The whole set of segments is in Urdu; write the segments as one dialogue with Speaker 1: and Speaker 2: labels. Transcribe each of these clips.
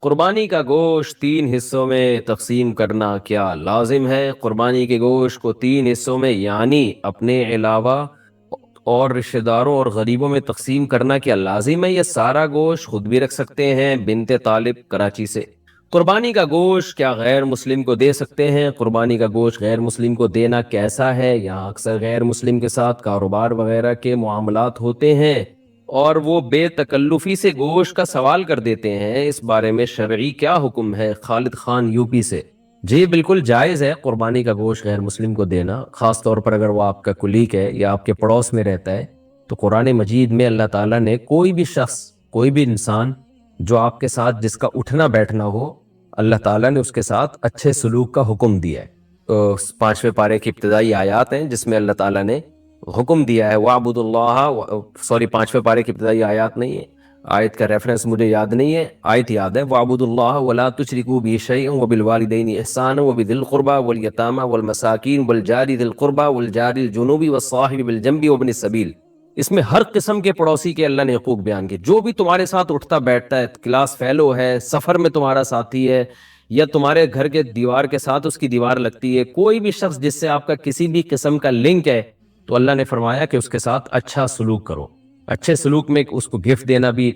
Speaker 1: قربانی کا گوشت 3 حصوں میں تقسیم کرنا کیا لازم ہے؟ قربانی کے گوشت کو 3 حصوں میں یعنی اپنے علاوہ اور رشتہ داروں اور غریبوں میں تقسیم کرنا کیا لازم ہے؟ یہ سارا گوشت خود بھی رکھ سکتے ہیں؟ بنت طالب کراچی سے۔ قربانی کا گوشت کیا غیر مسلم کو دے سکتے ہیں؟ قربانی کا گوشت غیر مسلم کو دینا کیسا ہے؟ یہاں اکثر غیر مسلم کے ساتھ کاروبار وغیرہ کے معاملات ہوتے ہیں اور وہ بے تکلفی سے گوشت کا سوال کر دیتے ہیں، اس بارے میں شرعی کیا حکم ہے؟ خالد خان یو پی سے۔ جی بالکل جائز ہے قربانی کا گوشت غیر مسلم کو دینا، خاص طور پر اگر وہ آپ کا کلیگ ہے یا آپ کے پڑوس میں رہتا ہے۔ تو قرآن مجید میں اللہ تعالیٰ نے کوئی بھی شخص، کوئی بھی انسان جو آپ کے ساتھ جس کا اٹھنا بیٹھنا ہو، اللہ تعالیٰ نے اس کے ساتھ اچھے سلوک کا حکم دیا ہے۔ تو 5ویں پارے کی ابتدائی آیات ہیں جس میں اللہ تعالیٰ نے حکم دیا ہے وَاعْبُدُوا اللَّهَ، سوری 5ویں پارے کی ابتدائی آیات نہیں ہے، آیت کا ریفرنس مجھے یاد نہیں ہے، آیت یاد ہے وَاعْبُدُوا اللَّهَ وَلَا تُشْرِكُوا بِهِ شَيْئًا وَبِالْوَالِدَيْنِ إِحْسَانًا وَبِذِي الْقُرْبَى وَالْيَتَامَى وَالْمَسَاكِينِ وَالْجَارِ ذِي الْقُرْبَى وَالْجَارِ الْجُنُوبِ وَالصَّاحِبِ بِالْجَنبِ وَابْنِ السَّبِيلِ۔ اس میں ہر قسم کے پڑوسی کے اللہ نے حقوق بیان کیے، جو بھی تمہارے ساتھ اٹھتا بیٹھتا ہے، کلاس فیلو ہے، سفر میں تمہارا ساتھی ہے، یا تمہارے گھر کے دیوار کے ساتھ اس کی دیوار لگتی ہے، کوئی بھی شخص جس سے آپ کا کسی بھی قسم کا لنک ہے، تو اللہ نے فرمایا کہ اس کے ساتھ اچھا سلوک کرو۔ اچھے سلوک میں اس کو گفٹ دینا بھی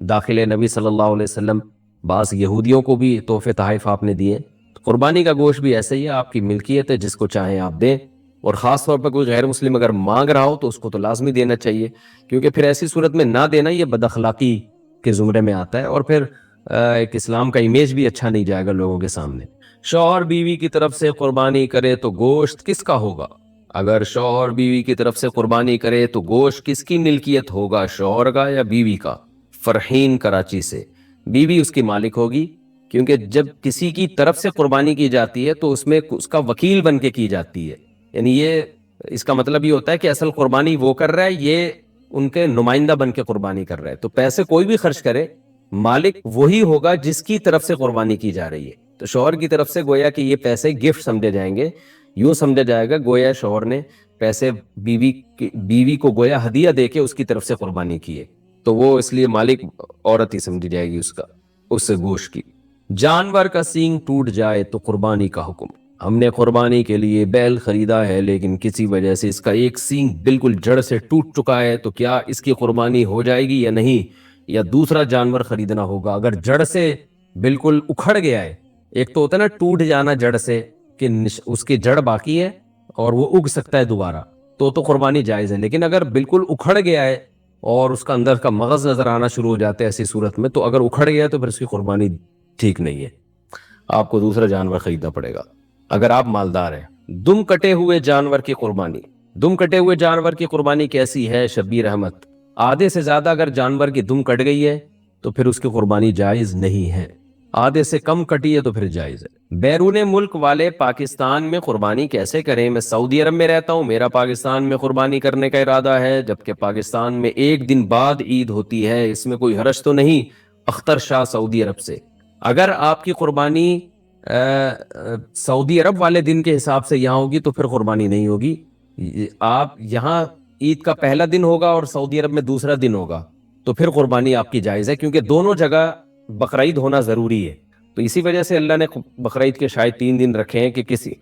Speaker 1: داخل ہے۔ نبی صلی اللہ علیہ وسلم بعض یہودیوں کو بھی تحفے تحائف آپ نے دیے۔ قربانی کا گوشت بھی ایسے ہی ہے، آپ کی ملکیت ہے، جس کو چاہیں آپ دیں، اور خاص طور پر کوئی غیر مسلم اگر مانگ رہا ہو تو اس کو تو لازمی دینا چاہیے، کیونکہ پھر ایسی صورت میں نہ دینا یہ بد اخلاقی کے زمرے میں آتا ہے، اور پھر ایک اسلام کا امیج بھی اچھا نہیں جائے گا لوگوں کے سامنے۔ شوہر بیوی کی طرف سے قربانی کرے تو گوشت کس کا ہوگا؟ اگر شوہر بیوی کی طرف سے قربانی کرے تو گوشت کس کی ملکیت ہوگا، شوہر کا یا بیوی کا؟ فرحین کراچی سے۔ بیوی اس کی مالک ہوگی، کیونکہ جب کسی کی طرف سے قربانی کی جاتی ہے تو اس میں اس کا وکیل بن کے کی جاتی ہے، یعنی یہ اس کا مطلب یہ ہوتا ہے کہ اصل قربانی وہ کر رہا ہے، یہ ان کے نمائندہ بن کے قربانی کر رہا ہے۔ تو پیسے کوئی بھی خرچ کرے، مالک وہی ہوگا جس کی طرف سے قربانی کی جا رہی ہے۔ تو شوہر کی طرف سے گویا کہ یہ پیسے گفٹ سمجھے جائیں گے، یوں سمجھا جائے گا گویا شوہر نے پیسے بیوی کو گویا ہدیہ دے کے اس کی طرف سے قربانی کی ہے، تو وہ اس لیے مالک عورت ہی سمجھی جائے گی اس گوشت کی۔ جانور کا سینگ ٹوٹ جائے تو قربانی کا حکم۔ ہم نے قربانی کے لیے بیل خریدا ہے لیکن کسی وجہ سے اس کا ایک سینگ بالکل جڑ سے ٹوٹ چکا ہے، تو کیا اس کی قربانی ہو جائے گی یا نہیں، یا دوسرا جانور خریدنا ہوگا؟ اگر جڑ سے بالکل اکھڑ گیا ہے، ایک تو ہوتا ہے نا ٹوٹ جانا جڑ سے کہ اس کی جڑ باقی ہے اور وہ اگ سکتا ہے دوبارہ، تو قربانی جائز ہے، لیکن اگر بالکل اکھڑ گیا ہے اور اس کا اندر کا مغز نظر آنا شروع ہو جاتا ہے ایسی صورت میں، تو اگر اکھڑ گیا تو پھر اس کی قربانی ٹھیک نہیں ہے، آپ کو دوسرا جانور خریدنا پڑے گا اگر آپ مالدار ہیں۔ دم کٹے ہوئے جانور کی قربانی۔ دم کٹے ہوئے جانور کی قربانی کیسی ہے؟ شبیر احمد۔ آدھے سے زیادہ اگر جانور کی دم کٹ گئی ہے تو پھر اس کی قربانی جائز نہیں ہے، آدھے سے کم کٹی ہے تو پھر جائز ہے۔ بیرون ملک والے پاکستان میں قربانی کیسے کریں؟ میں سعودی عرب میں رہتا ہوں، میرا پاکستان میں قربانی کرنے کا ارادہ ہے، جبکہ پاکستان میں ایک دن بعد عید ہوتی ہے، اس میں کوئی حرج تو نہیں؟ اختر شاہ سعودی عرب سے۔ اگر آپ کی قربانی سعودی عرب والے دن کے حساب سے یہاں ہوگی تو پھر قربانی نہیں ہوگی، آپ یہاں عید کا پہلا دن ہوگا اور سعودی عرب میں دوسرا دن ہوگا تو پھر قربانی آپ کی جائز ہے، کیونکہ دونوں جگہ بقرعید ہونا ضروری ہے۔ تو اسی وجہ سے اللہ نے بقرعید کے شاید 3 دن رکھے ہیں، کہ کسی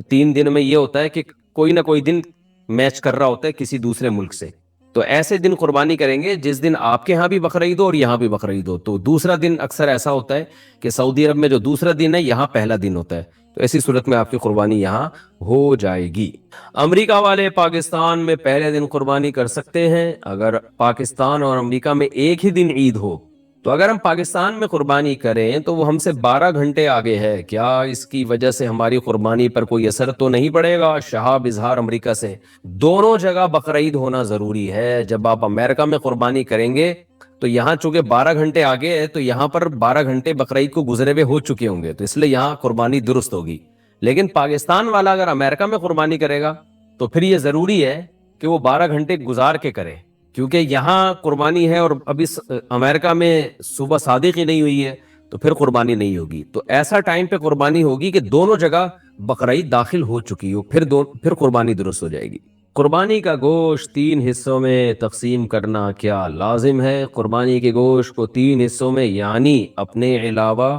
Speaker 1: 3 دن میں یہ ہوتا ہے کہ کوئی نہ کوئی دن میچ کر رہا ہوتا ہے کسی دوسرے ملک سے، تو ایسے دن قربانی کریں گے جس دن آپ کے ہاں بھی بقرعید ہو اور یہاں بھی بقرعید ہو۔ تو دوسرا دن اکثر ایسا ہوتا ہے کہ سعودی عرب میں جو دوسرا دن ہے یہاں پہلا دن ہوتا ہے، تو ایسی صورت میں آپ کی قربانی یہاں ہو جائے گی۔ امریکہ والے پاکستان میں پہلے دن قربانی کر سکتے ہیں اگر پاکستان اور امریکہ میں ایک ہی دن عید ہو؟ تو اگر ہم پاکستان میں قربانی کریں تو وہ ہم سے 12 گھنٹے آگے ہے، کیا اس کی وجہ سے ہماری قربانی پر کوئی اثر تو نہیں پڑے گا؟ شہاب اظہار امریکہ سے۔ دونوں جگہ بقرعید ہونا ضروری ہے۔ جب آپ امریکہ میں قربانی کریں گے تو یہاں چونکہ 12 گھنٹے آگے ہے تو یہاں پر 12 گھنٹے بقرعید کو گزرے ہوئے ہو چکے ہوں گے، تو اس لیے یہاں قربانی درست ہوگی۔ لیکن پاکستان والا اگر امریکہ میں قربانی کرے گا تو پھر یہ ضروری ہے کہ وہ 12 گھنٹے گزار کے کرے، کیونکہ یہاں قربانی ہے اور ابھی امریکہ میں صبح صادق ہی نہیں ہوئی ہے، تو پھر قربانی نہیں ہوگی۔ تو ایسا ٹائم پہ قربانی ہوگی کہ دونوں جگہ بقرعید داخل ہو چکی ہو، پھر قربانی درست ہو جائے گی۔ قربانی کا گوشت 3 حصوں میں تقسیم کرنا کیا لازم ہے؟ قربانی کے گوشت کو 3 حصوں میں یعنی اپنے علاوہ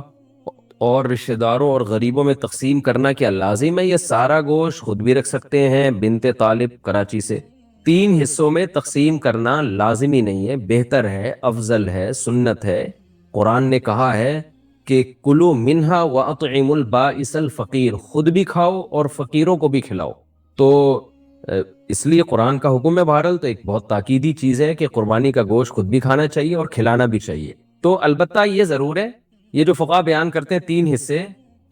Speaker 1: اور رشتہ داروں اور غریبوں میں تقسیم کرنا کیا لازم ہے؟ یہ سارا گوشت خود بھی رکھ سکتے ہیں؟ بنت طالب کراچی سے۔ 3 حصوں میں تقسیم کرنا لازمی نہیں ہے، بہتر ہے، افضل ہے، سنت ہے۔ قرآن نے کہا ہے کہ کلو منہا واطعم البائس الفقیر، خود بھی کھاؤ اور فقیروں کو بھی کھلاؤ۔ تو اس لیے قرآن کا حکم ہے بہرحال، تو ایک بہت تاکیدی چیز ہے کہ قربانی کا گوشت خود بھی کھانا چاہیے اور کھلانا بھی چاہیے۔ تو البتہ یہ ضرور ہے، یہ جو فقہا بیان کرتے ہیں 3 حصے،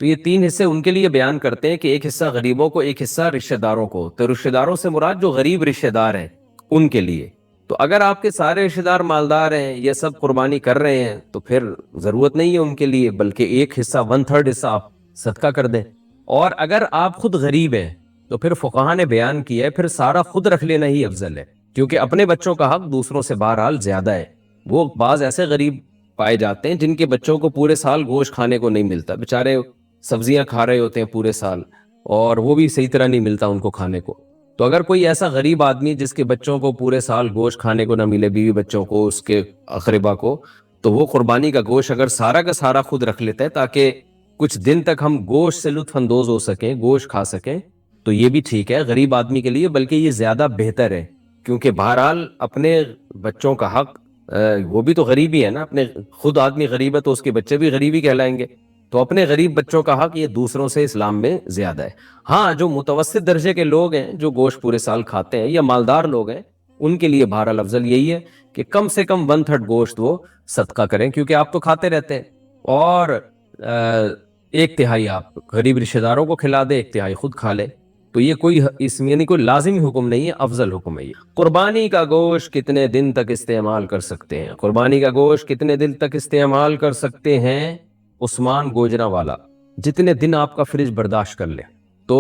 Speaker 1: تو یہ 3 حصے ان کے لیے بیان کرتے ہیں کہ ایک حصہ غریبوں کو، ایک حصہ رشتہ داروں کو۔ تو رشتہ داروں سے مراد جو غریب رشتہ دار ہیں ان کے لیے۔ تو اگر آپ کے سارے رشتہ دار مالدار ہیں، یہ سب قربانی کر رہے ہیں، تو پھر ضرورت نہیں ہے ان کے لیے، بلکہ ایک حصہ 1/3 حصہ آپ صدقہ کر دیں۔ اور اگر آپ خود غریب ہیں تو پھر فقہا نے بیان کیا ہے پھر سارا خود رکھ لینا ہی افضل ہے، کیونکہ اپنے بچوں کا حق دوسروں سے بہرحال زیادہ ہے۔ وہ بعض ایسے غریب پائے جاتے ہیں جن کے بچوں کو پورے سال گوشت کھانے کو نہیں ملتا، بیچارے سبزیاں کھا رہے ہوتے ہیں پورے سال اور وہ بھی صحیح طرح نہیں ملتا ان کو کھانے کو۔ تو اگر کوئی ایسا غریب آدمی جس کے بچوں کو پورے سال گوشت کھانے کو نہ ملے، بیوی بچوں کو، اس کے اقربا کو، تو وہ قربانی کا گوشت اگر سارا کا سارا خود رکھ لیتا ہے تاکہ کچھ دن تک ہم گوشت سے لطف اندوز ہو سکیں، گوشت کھا سکیں، تو یہ بھی ٹھیک ہے غریب آدمی کے لیے، بلکہ یہ زیادہ بہتر ہے، کیونکہ بہرحال اپنے بچوں کا حق وہ بھی تو غریب ہی ہے نا، اپنے خود آدمی غریب ہے تو اس کے بچے بھی غریب ہی کہلائیں گے، تو اپنے غریب بچوں کا حق یہ دوسروں سے اسلام میں زیادہ ہے۔ ہاں جو متوسط درجے کے لوگ ہیں جو گوشت پورے سال کھاتے ہیں یا مالدار لوگ ہیں، ان کے لیے بہرحال افضل یہی ہے کہ کم سے کم 1/3 گوشت وہ صدقہ کریں، کیونکہ آپ تو کھاتے رہتے ہیں، اور 1/3 آپ غریب رشتہ داروں کو کھلا دیں، 1/3 خود کھا لیں۔ تو یہ کوئی اس میں یعنی کوئی لازمی حکم نہیں ہے، افضل حکم ہے یہ۔ قربانی کا گوشت کتنے دن تک استعمال کر سکتے ہیں؟ قربانی کا گوشت کتنے دن تک استعمال کر سکتے ہیں؟ عثمان گوجرا والا، جتنے دن آپ کا فریج برداشت کر لے تو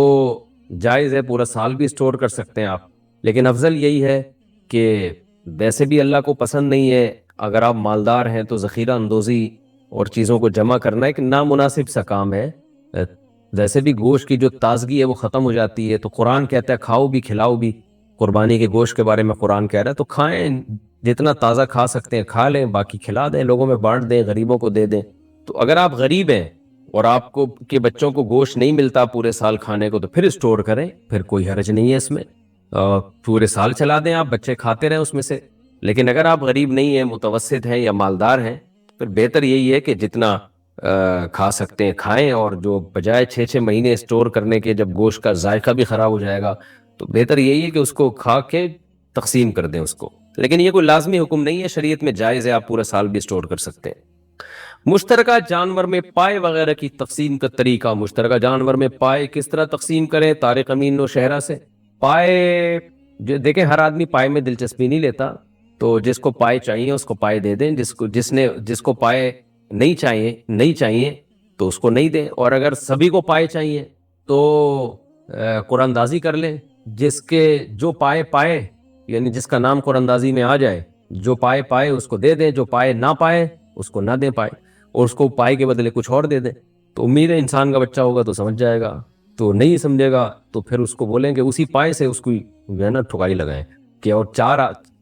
Speaker 1: جائز ہے، پورا سال بھی اسٹور کر سکتے ہیں آپ، لیکن افضل یہی ہے کہ ویسے بھی اللہ کو پسند نہیں ہے، اگر آپ مالدار ہیں تو ذخیرہ اندوزی اور چیزوں کو جمع کرنا ایک نامناسب سا کام ہے۔ ویسے بھی گوشت کی جو تازگی ہے وہ ختم ہو جاتی ہے، تو قرآن کہتا ہے کھاؤ بھی کھلاؤ بھی، قربانی کے گوشت کے بارے میں قرآن کہہ رہا ہے، تو کھائیں، جتنا تازہ کھا سکتے ہیں کھا لیں، باقی کھلا دیں، لوگوں میں بانٹ دیں، غریبوں کو دے دیں۔ تو اگر آپ غریب ہیں اور آپ کو کے بچوں کو گوشت نہیں ملتا پورے سال کھانے کو، تو پھر اسٹور کریں، پھر کوئی حرج نہیں ہے اس میں، پورے سال چلا دیں، آپ بچے کھاتے رہیں اس میں سے۔ لیکن اگر آپ غریب نہیں ہیں، متوسط ہیں یا مالدار ہیں، پھر بہتر یہی ہے کہ جتنا کھا سکتے ہیں کھائیں، اور جو بجائے 6 مہینے اسٹور کرنے کے جب گوشت کا ذائقہ بھی خراب ہو جائے گا، تو بہتر یہی ہے کہ اس کو کھا کے تقسیم کر دیں اس کو۔ لیکن یہ کوئی لازمی حکم نہیں ہے، شریعت میں جائز ہے، آپ پورا سال بھی اسٹور کر سکتے ہیں۔ مشترکہ جانور میں پائے وغیرہ کی تقسیم کا طریقہ، مشترکہ جانور میں پائے کس طرح تقسیم کریں؟ طارق امین نوشہرہ سے۔ پائے جو دیکھیں، ہر آدمی پائے میں دلچسپی نہیں لیتا، تو جس کو پائے چاہیے اس کو پائے دے دیں، جس کو پائے نہیں چاہیے تو اس کو نہیں دیں، اور اگر سبھی کو پائے چاہیے تو قرآن اندازی کر لیں، جو پائے یعنی جس کا نام قرآن اندازی میں آ جائے، جو پائے اس کو دے دیں، جو پائے نہ پائے اس کو نہ دیں پائے، اور اس کو پائے کے بدلے کچھ اور دے دیں۔ تو امید ہے انسان کا بچہ ہوگا تو سمجھ جائے گا، تو نہیں سمجھے گا تو پھر اس کو بولیں کہ اسی پائے سے اس کو جو ہے نا ٹھکائی لگائیں، کہ اور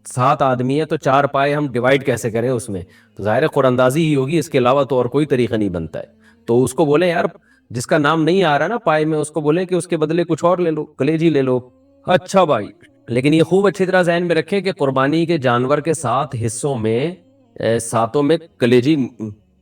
Speaker 1: 7 آدمی ہے تو 4 پائے ہم ڈیوائیڈ کیسے کریں اس میں، تو ظاہر قرآن اندازی ہی ہوگی، اس کے علاوہ تو اور کوئی طریقہ نہیں بنتا ہے۔ تو اس کو بولیں یار جس کا نام نہیں آ رہا نا پائے میں، اس کو بولیں کہ اس کے بدلے کچھ اور لے لو، کلیجی لے لو۔ اچھا بھائی، لیکن یہ خوب اچھی طرح ذہن میں رکھیں کہ قربانی کے جانور کے 7 حصوں میں 7 میں کلیجی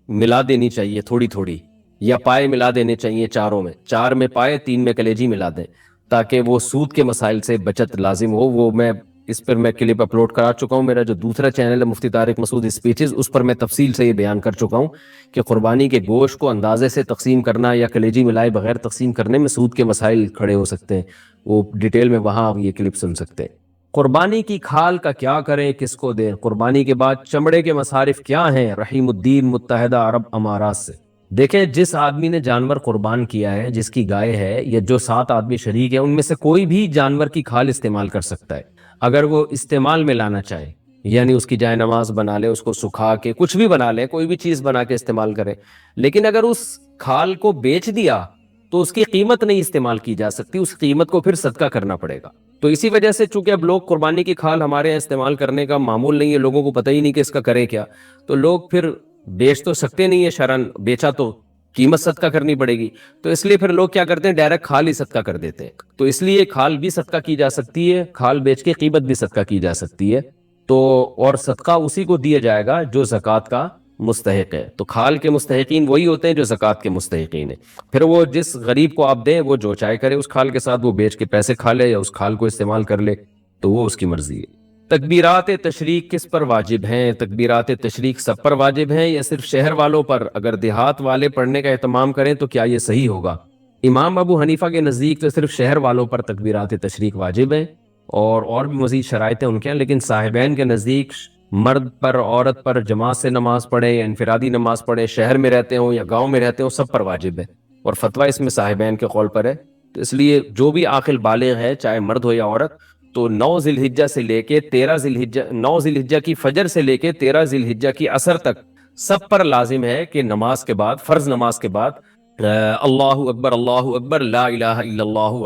Speaker 1: ملا دینی چاہیے تھوڑی تھوڑی، یا پائے ملا دینے چاہیے 4 میں، 4 میں پائے 3 میں کلیجی ملا دیں، تاکہ وہ سود کے مسائل سے بچت لازم ہو۔ وہ میں اس پر میں کلپ اپلوڈ کرا چکا ہوں، میرا جو دوسرا چینل ہے مفتی طارق مسعود اسپیچز، اس پر میں تفصیل سے یہ بیان کر چکا ہوں کہ قربانی کے گوشت کو اندازے سے تقسیم کرنا یا کلیجی ملائے بغیر تقسیم کرنے میں سود کے مسائل کھڑے ہو سکتے ہیں، وہ ڈیٹیل میں وہاں آپ یہ کلپ سن سکتے ہیں۔ قربانی کی کھال کا کیا کریں، کس کو دیں؟ قربانی کے بعد چمڑے کے مصارف کیا ہیں؟ رحیم الدین متحدہ عرب امارات سے۔ دیکھیں، جس آدمی نے جانور قربان کیا ہے، جس کی گائے ہے، یا جو 7 آدمی شریک ہیں، ان میں سے کوئی بھی جانور کی کھال استعمال کر سکتا ہے اگر وہ استعمال میں لانا چاہے، یعنی اس کی جائے نماز بنا لے، اس کو سکھا کے کچھ بھی بنا لے، کوئی بھی چیز بنا کے استعمال کرے۔ لیکن اگر اس کھال کو بیچ دیا تو اس کی قیمت نہیں استعمال کی جا سکتی، اس قیمت کو پھر صدقہ کرنا پڑے گا۔ تو اسی وجہ سے چونکہ اب لوگ قربانی کی کھال ہمارے یہاں استعمال کرنے کا معمول نہیں ہے، لوگوں کو پتہ ہی نہیں کہ اس کا کریں کیا، تو لوگ پھر بیچ تو سکتے نہیں ہے شرعن، بیچا تو قیمت صدقہ کرنی پڑے گی، تو اس لیے پھر لوگ کیا کرتے ہیں، ڈائریکٹ کھال ہی صدقہ کر دیتے ہیں۔ تو اس لیے کھال بھی صدقہ کی جا سکتی ہے، کھال بیچ کے قیمت بھی صدقہ کی جا سکتی ہے، تو اور صدقہ اسی کو دیا جائے گا جو زکوٰۃ کا مستحق ہے۔ تو کھال کے مستحقین وہی ہوتے ہیں جو زکوٰۃ کے مستحقین ہیں۔ پھر وہ جس غریب کو آپ دیں وہ جو چاہے کرے اس کھال کے ساتھ، وہ بیچ کے پیسے کھا لے یا اس کھال کو استعمال کر لے، تو وہ اس کی مرضی ہے۔ تکبیرات تشریق کس پر واجب ہیں؟ تکبیرات تشریق سب پر واجب ہیں یا صرف شہر والوں پر؟ اگر دیہات والے پڑھنے کا اہتمام کریں تو کیا یہ صحیح ہوگا؟ امام ابو حنیفہ کے نزدیک تو صرف شہر والوں پر تکبیرات تشریق واجب ہیں، اور بھی مزید شرائط ہیں ان کے، لیکن صاحبین کے نزدیک مرد پر عورت پر جماعت سے نماز پڑھے یا انفرادی نماز پڑھے، شہر میں رہتے ہوں یا گاؤں میں رہتے ہوں، سب پر واجب ہے، اور فتویٰ اس میں صاحبین کے قول پر ہے۔ تو اس لیے جو بھی عاقل بالغ ہے، چاہے مرد ہو یا عورت، تو 9 ذی الحجہ سے لے کے 13 ذی الحجہ، 9 ذی الحجہ کی فجر سے لے کے 13 ذی الحجہ کی عصر تک سب پر لازم ہے کہ نماز کے بعد، فرض نماز کے بعد، اللہ اکبر لا الہ الا اللہ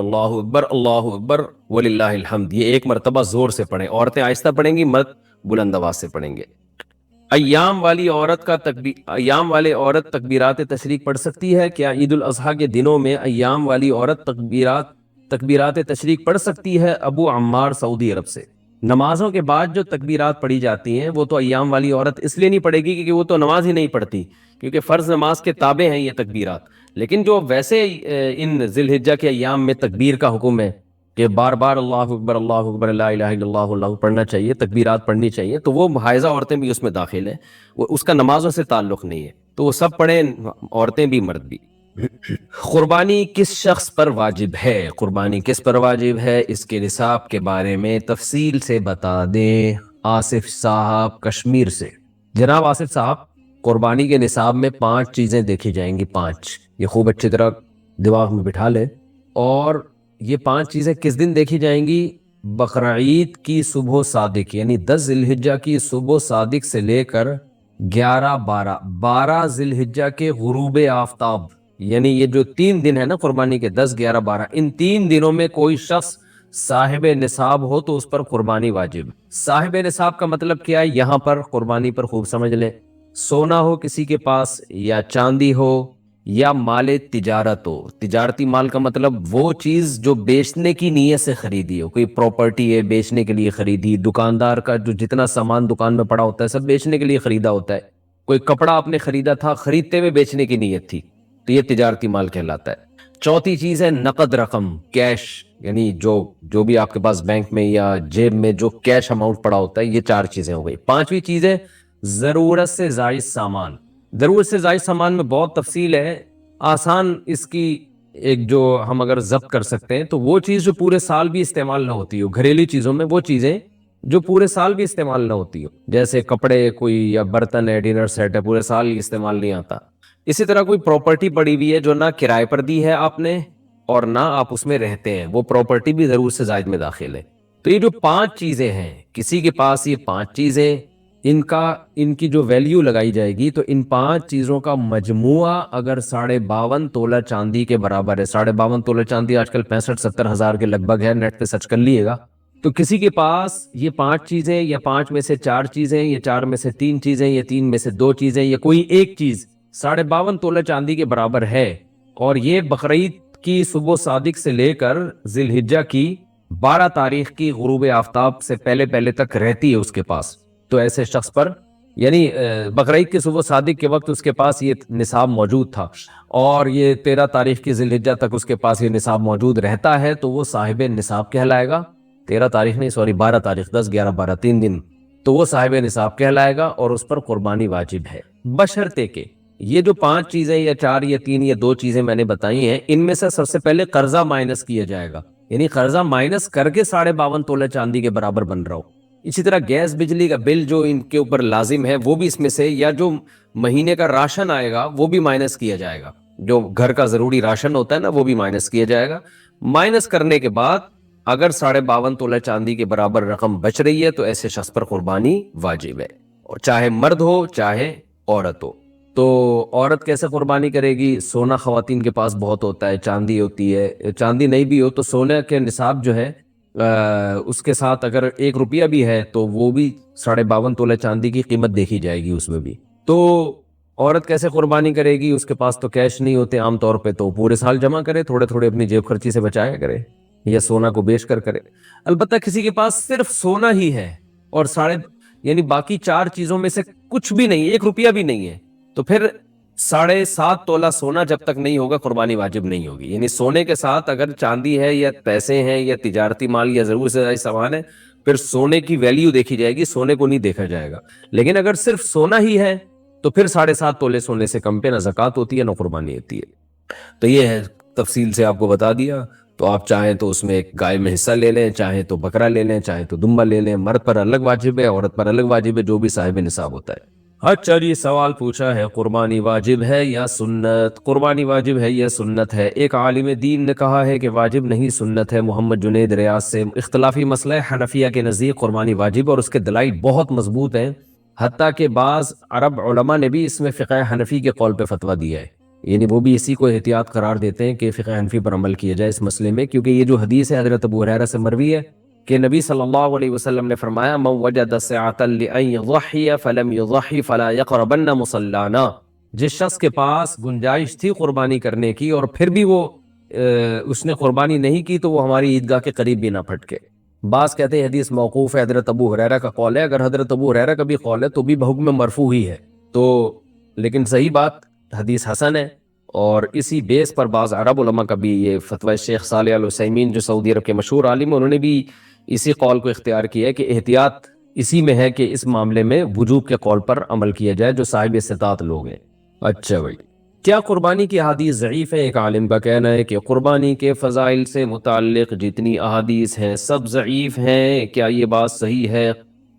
Speaker 1: اللہ اکبر وللہ الحمد، یہ ایک مرتبہ زور سے پڑھیں۔ عورتیں آہستہ پڑھیں گی، مرد بلند آواز سے پڑھیں گے۔ ایام والی عورت تکبیرات تشریق پڑھ سکتی ہے؟ کیا عید الاضحیٰ کے دنوں میں ایام والی عورت تکبیرات تشریق پڑھ سکتی ہے؟ ابو عمار سعودی عرب سے۔ نمازوں کے بعد جو تکبیرات پڑھی جاتی ہیں وہ تو ایام والی عورت اس لیے نہیں پڑھے گی کیونکہ وہ تو نماز ہی نہیں پڑھتی، کیونکہ فرض نماز کے تابع ہیں یہ تکبیرات، لیکن جو ویسے ان ذی الحجہ کے ایام میں تکبیر کا حکم ہے کہ بار بار اللہ اکبر لا الہ الا اللہ اللہ پڑھنا چاہیے، تکبیرات پڑھنی چاہیے، تو وہ حائضہ عورتیں بھی اس میں داخل ہیں، وہ اس کا نمازوں سے تعلق نہیں ہے، تو وہ سب پڑھیں، عورتیں بھی مرد بھی۔ قربانی کس شخص پر واجب ہے؟ قربانی کس پر واجب ہے، اس کے نصاب کے بارے میں تفصیل سے بتا دیں۔ آصف صاحب کشمیر سے۔ جناب آصف صاحب، قربانی کے نصاب میں 5 چیزیں دیکھی جائیں گی، 5، یہ خوب اچھی طرح دماغ میں بٹھا لیں، اور یہ 5 چیزیں کس دن دیکھی جائیں گی؟ بقرعید کی صبح صادق، یعنی 10 ذی الحجہ کی صبح صادق سے لے کر 12 ذی الحجہ کے غروب آفتاب، یعنی یہ جو 3 دن ہے نا قربانی کے، 10 11 12، ان 3 دنوں میں کوئی شخص صاحب نصاب ہو تو اس پر قربانی واجب۔ صاحب نصاب کا مطلب کیا ہے یہاں پر قربانی پر خوب سمجھ لیں، سونا ہو کسی کے پاس، یا چاندی ہو، یا مال تجارت ہو۔ تجارتی مال کا مطلب وہ چیز جو بیچنے کی نیت سے خریدی ہو، کوئی پراپرٹی ہے بیچنے کے لیے خریدی، دکاندار کا جو جتنا سامان دکان میں پڑا ہوتا ہے سب بیچنے کے لیے خریدا ہوتا ہے، کوئی کپڑا آپ نے خریدا تھا، خریدتے ہوئے بیچنے کی نیت تھی، تو یہ تجارتی مال کہلاتا ہے۔ چوتھی چیز ہے نقد رقم، کیش، یعنی جو بھی آپ کے پاس بینک میں یا جیب میں جو کیش اماؤنٹ پڑا ہوتا ہے، یہ 4 چیزیں ہو گئی۔ 5ویں چیز ہے ضرورت سے زائد سامان۔ ضرورت سے زائد سامان میں بہت تفصیل ہے، آسان اس کی ایک جو ہم اگر ضبط کر سکتے ہیں تو وہ چیز جو پورے سال بھی استعمال نہ ہوتی ہو، گھریلو چیزوں میں وہ چیزیں جو پورے سال بھی استعمال نہ ہوتی ہو، جیسے کپڑے کوئی یا برتن ہے، ڈنر سیٹ ہے، پورے سال استعمال نہیں آتا۔ اسی طرح کوئی پراپرٹی پڑی ہوئی ہے جو نہ کرائے پر دی ہے آپ نے اور نہ آپ اس میں رہتے ہیں، وہ پراپرٹی بھی ضرورت سے زائد میں داخل ہے۔ تو یہ جو 5 چیزیں ہیں، کسی کے پاس یہ 5 چیزیں، ان کی جو ویلیو لگائی جائے گی تو ان 5 چیزوں کا مجموعہ اگر 52.5 تولہ چاندی کے برابر ہے، 52.5 تولہ چاندی آج کل 65-70 ہزار کے لگ بھگ ہے، نیٹ پہ سرچ کر لیے گا، تو کسی کے پاس یہ 5 چیزیں یا 5 میں سے 4 چیزیں یا 4 میں سے 3 چیزیں یا 3 میں سے 2 چیزیں یا کوئی ایک چیز 52.5 تولہ چاندی کے برابر ہے، اور یہ بقرعید کی صبح صادق سے لے کر ذی الحجہ کی 12 تاریخ کی غروب آفتاب سے پہلے تک رہتی ہے اس کے پاس، تو ایسے شخص پر، یعنی بقرعید کی صبح صادق کے وقت اس کے پاس یہ نصاب موجود تھا اور یہ 13 تاریخ کی ذی الحجہ تک اس کے پاس یہ نصاب موجود رہتا ہے، تو وہ صاحب نصاب کہلائے گا۔ 13 تاریخ نہیں، 12 تاریخ، 10 11 12 3 دن، تو وہ صاحب نصاب کہلائے گا اور اس پر قربانی واجب ہے، بشرطے کہ یہ جو 5 چیزیں یا 4 یا 3 یا 2 چیزیں میں نے بتائی ہیں، ان میں سے سب سے پہلے قرضہ مائنس کیا جائے گا، یعنی قرضہ مائنس کر کے 52.5 تولہ چاندی کے برابر بن رہا ہو۔ اسی طرح گیس بجلی کا بل جو ان کے اوپر لازم ہے وہ بھی اس میں سے، یا جو مہینے کا راشن آئے گا وہ بھی مائنس کیا جائے گا، جو گھر کا ضروری راشن ہوتا ہے نا وہ بھی مائنس کیا جائے گا۔ مائنس کرنے کے بعد اگر 52.5 تولہ چاندی کے برابر رقم بچ رہی ہے تو ایسے شخص پر قربانی واجب ہے، اور چاہے مرد ہو چاہے عورت ہو۔ تو عورت کیسے قربانی کرے گی؟ سونا خواتین کے پاس بہت ہوتا ہے، چاندی ہوتی ہے، چاندی نہیں بھی ہو تو سونے کے نصاب جو ہے اس کے ساتھ اگر 1 روپیہ بھی ہے تو وہ بھی 52.5 تولے چاندی کی قیمت دیکھی جائے گی اس میں بھی۔ تو عورت کیسے قربانی کرے گی؟ اس کے پاس تو کیش نہیں ہوتے عام طور پہ، تو پورے سال جمع کرے، تھوڑے تھوڑے اپنی جیب خرچی سے بچایا کرے یا سونا کو بیچ کر کرے۔ البتہ کسی کے پاس صرف سونا ہی ہے اور یعنی باقی 4 چیزوں میں سے کچھ بھی نہیں، 1 روپیہ بھی نہیں ہے، تو پھر 7.5 تولہ سونا جب تک نہیں ہوگا قربانی واجب نہیں ہوگی۔ یعنی سونے کے ساتھ اگر چاندی ہے یا پیسے ہیں یا تجارتی مال یا ضرورت سے زائد سامان ہے، پھر سونے کی ویلیو دیکھی جائے گی، سونے کو نہیں دیکھا جائے گا۔ لیکن اگر صرف سونا ہی ہے تو پھر 7.5 تولے سونے سے کم پہ نہ زکوٰۃ ہوتی ہے نہ قربانی ہوتی ہے۔ تو یہ ہے، تفصیل سے آپ کو بتا دیا۔ تو آپ چاہیں تو اس میں ایک گائے میں حصہ لے لیں، چاہیں تو بکرا لے لیں، چاہیں تو دمبا لے لیں۔ مرد پر الگ واجب ہے، عورت پر الگ واجب ہے، جو بھی صاحب نصاب ہوتا ہے۔ اچھا جی، سوال پوچھا ہے قربانی واجب ہے یا سنت؟ قربانی واجب ہے یا سنت ہے؟ ایک عالم دین نے کہا ہے کہ واجب نہیں سنت ہے، محمد جنید ریاض سے۔ اختلافی مسئلہ ہے، حنفیہ کے نزدیک قربانی واجب اور اس کے دلائل بہت مضبوط ہیں، حتیٰ کہ بعض عرب علماء نے بھی اس میں فقہ حنفی کے قول پہ فتویٰ دیا ہے، یعنی وہ بھی اسی کو احتیاط قرار دیتے ہیں کہ فقہ حنفی پر عمل کیا جائے اس مسئلے میں، کیونکہ یہ جو حدیث ہے حضرت ابو ہریرہ سے مروی ہے کہ نبی صلی اللہ علیہ وسلم نے فرمایا من وجد سعة لأن يضحي فلم يضحي فلا يقربن مصلانا، جس شخص کے پاس گنجائش تھی قربانی کرنے کی اور پھر بھی وہ اس نے قربانی نہیں کی تو وہ ہماری عیدگاہ کے قریب بھی نہ پھٹکے۔ بعض کہتے ہیں حدیث موقوف ہے، حضرت ابو ہریرہ کا قول ہے، اگر حضرت ابو ہریرہ کا بھی قول ہے تو بھی بحکم مرفوع ہی ہے، تو لیکن صحیح بات حدیث حسن ہے، اور اسی بیس پر بعض عرب علماء کا بھی یہ فتوی، شیخ صالح العثیمین جو سعودی عرب کے مشہور عالم ہیں، انہوں نے بھی اسی قول کو اختیار کیا ہے کہ احتیاط اسی میں ہے کہ اس معاملے میں وجوب کے قول پر عمل کیا جائے جو صاحب استطاعت لوگ ہیں۔ اچھا بھائی، کیا قربانی کی احادیث ضعیف ہے؟ ایک عالم کا کہنا ہے کہ قربانی کے فضائل سے متعلق جتنی احادیث ہیں سب ضعیف ہیں، کیا یہ بات صحیح ہے؟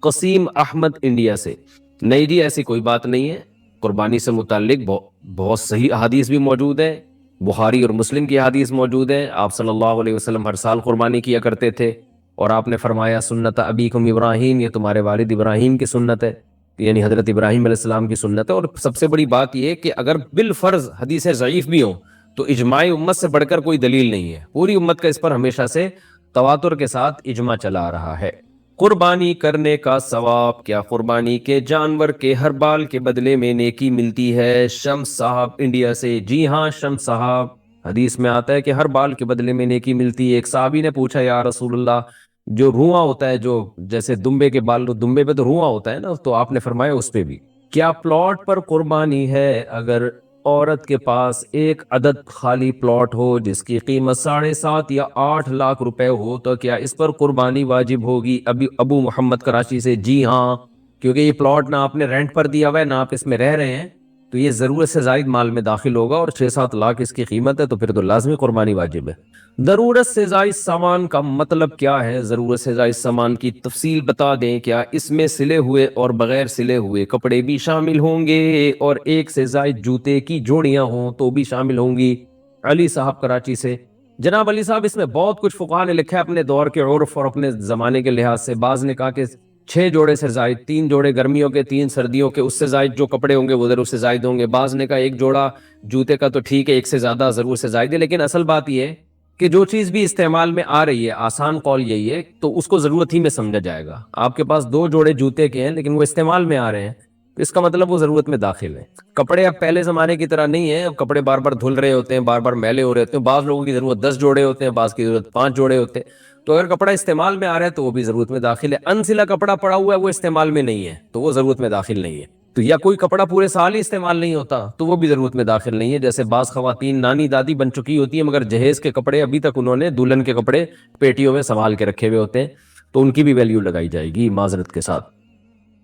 Speaker 1: قسیم احمد انڈیا سے۔ نہیں جی، ایسی کوئی بات نہیں ہے، قربانی سے متعلق بہت صحیح احادیث بھی موجود ہیں، بخاری اور مسلم کی احادیث موجود ہیں، آپ صلی اللہ علیہ وسلم ہر سال قربانی کیا کرتے تھے، اور آپ نے فرمایا سنت ابیکم ابراہیم، یہ تمہارے والد ابراہیم کی سنت ہے، یعنی حضرت ابراہیم علیہ السلام کی سنت ہے۔ اور سب سے بڑی بات یہ کہ اگر بالفرض حدیثیں ضعیف بھی ہوں تو اجماع امت سے بڑھ کر کوئی دلیل نہیں ہے، پوری امت کا اس پر ہمیشہ سے تواتر کے ساتھ اجماع چلا رہا ہے۔ قربانی کرنے کا ثواب، کیا قربانی کے جانور کے ہر بال کے بدلے میں نیکی ملتی ہے؟ شمس صاحب انڈیا سے۔ جی ہاں شمس صاحب، حدیث میں آتا ہے کہ ہر بال کے بدلے میں نیکی ملتی ہے۔ ایک صحابی نے پوچھا یا رسول اللہ، جو رواں ہوتا ہے، جو جیسے دمبے کے بال، دمبے پہ تو رواں ہوتا ہے نا، تو آپ نے فرمایا اس پہ بھی کیا پلاٹ پر قربانی ہے؟ اگر عورت کے پاس ایک عدد خالی پلاٹ ہو جس کی قیمت 7.5 یا 8 لاکھ روپے ہو تو کیا اس پر قربانی واجب ہوگی؟ ابو محمد کراچی سے۔ جی ہاں، کیونکہ یہ پلاٹ نہ آپ نے رینٹ پر دیا ہوا ہے نہ آپ اس میں رہ رہے ہیں، تو یہ ضرورت سے زائد مال میں داخل ہوگا، اور 6-7 لاکھ اس کی قیمت ہے، تو پھر تو لازمی قربانی واجب ہے۔ ضرورت سے زائد سامان کا مطلب کیا ہے؟ ضرورت سے زائد سامان کی تفصیل بتا دیں، کیا اس میں سلے ہوئے اور بغیر سلے ہوئے کپڑے بھی شامل ہوں گے؟ اور 1 سے زائد جوتے کی جوڑیاں ہوں تو بھی شامل ہوں گی؟ علی صاحب کراچی سے۔ جناب علی صاحب، اس میں بہت کچھ فقہاء نے لکھا ہے اپنے دور کے عرف اور اپنے زمانے کے لحاظ سے۔ بعض نے کہا کہ 6 جوڑے سے زائد، 3 جوڑے گرمیوں کے 3 سردیوں کے، اس سے زائد جو کپڑے ہوں گے وہ ضرور سے زائد ہوں گے۔ بعض نے کہا 1 جوڑا جوتے کا تو ٹھیک ہے، 1 سے زیادہ ضرور سے زائد ہے، لیکن اصل بات یہ ہے کہ جو چیز بھی استعمال میں آ رہی ہے، آسان قول یہی ہے، تو اس کو ضرورت ہی میں سمجھا جائے گا۔ آپ کے پاس 2 جوڑے جوتے کے ہیں لیکن وہ استعمال میں آ رہے ہیں، تو اس کا مطلب وہ ضرورت میں داخل ہے۔ کپڑے اب پہلے زمانے کی طرح نہیں ہیں، اب کپڑے بار بار دھل رہے ہوتے ہیں، بار بار میلے ہو رہے ہوتے ہیں، بعض لوگوں کی ضرورت 10 جوڑے ہوتے ہیں، بعض کی ضرورت 5 جوڑے ہوتے ہیں، تو اگر کپڑا استعمال میں آ رہا ہے تو وہ بھی ضرورت میں داخل ہے۔ انسلا کپڑا پڑا ہوا ہے، وہ استعمال میں نہیں ہے تو وہ ضرورت میں داخل نہیں ہے۔ تو یا کوئی کپڑا پورے سال ہی استعمال نہیں ہوتا تو وہ بھی ضرورت میں داخل نہیں ہے۔ جیسے بعض خواتین نانی دادی بن چکی ہوتی ہیں مگر جہیز کے کپڑے ابھی تک انہوں نے دلہن کے کپڑے پیٹیوں میں سنبھال کے رکھے ہوئے ہوتے ہیں، تو ان کی بھی ویلیو لگائی جائے گی معذرت کے ساتھ۔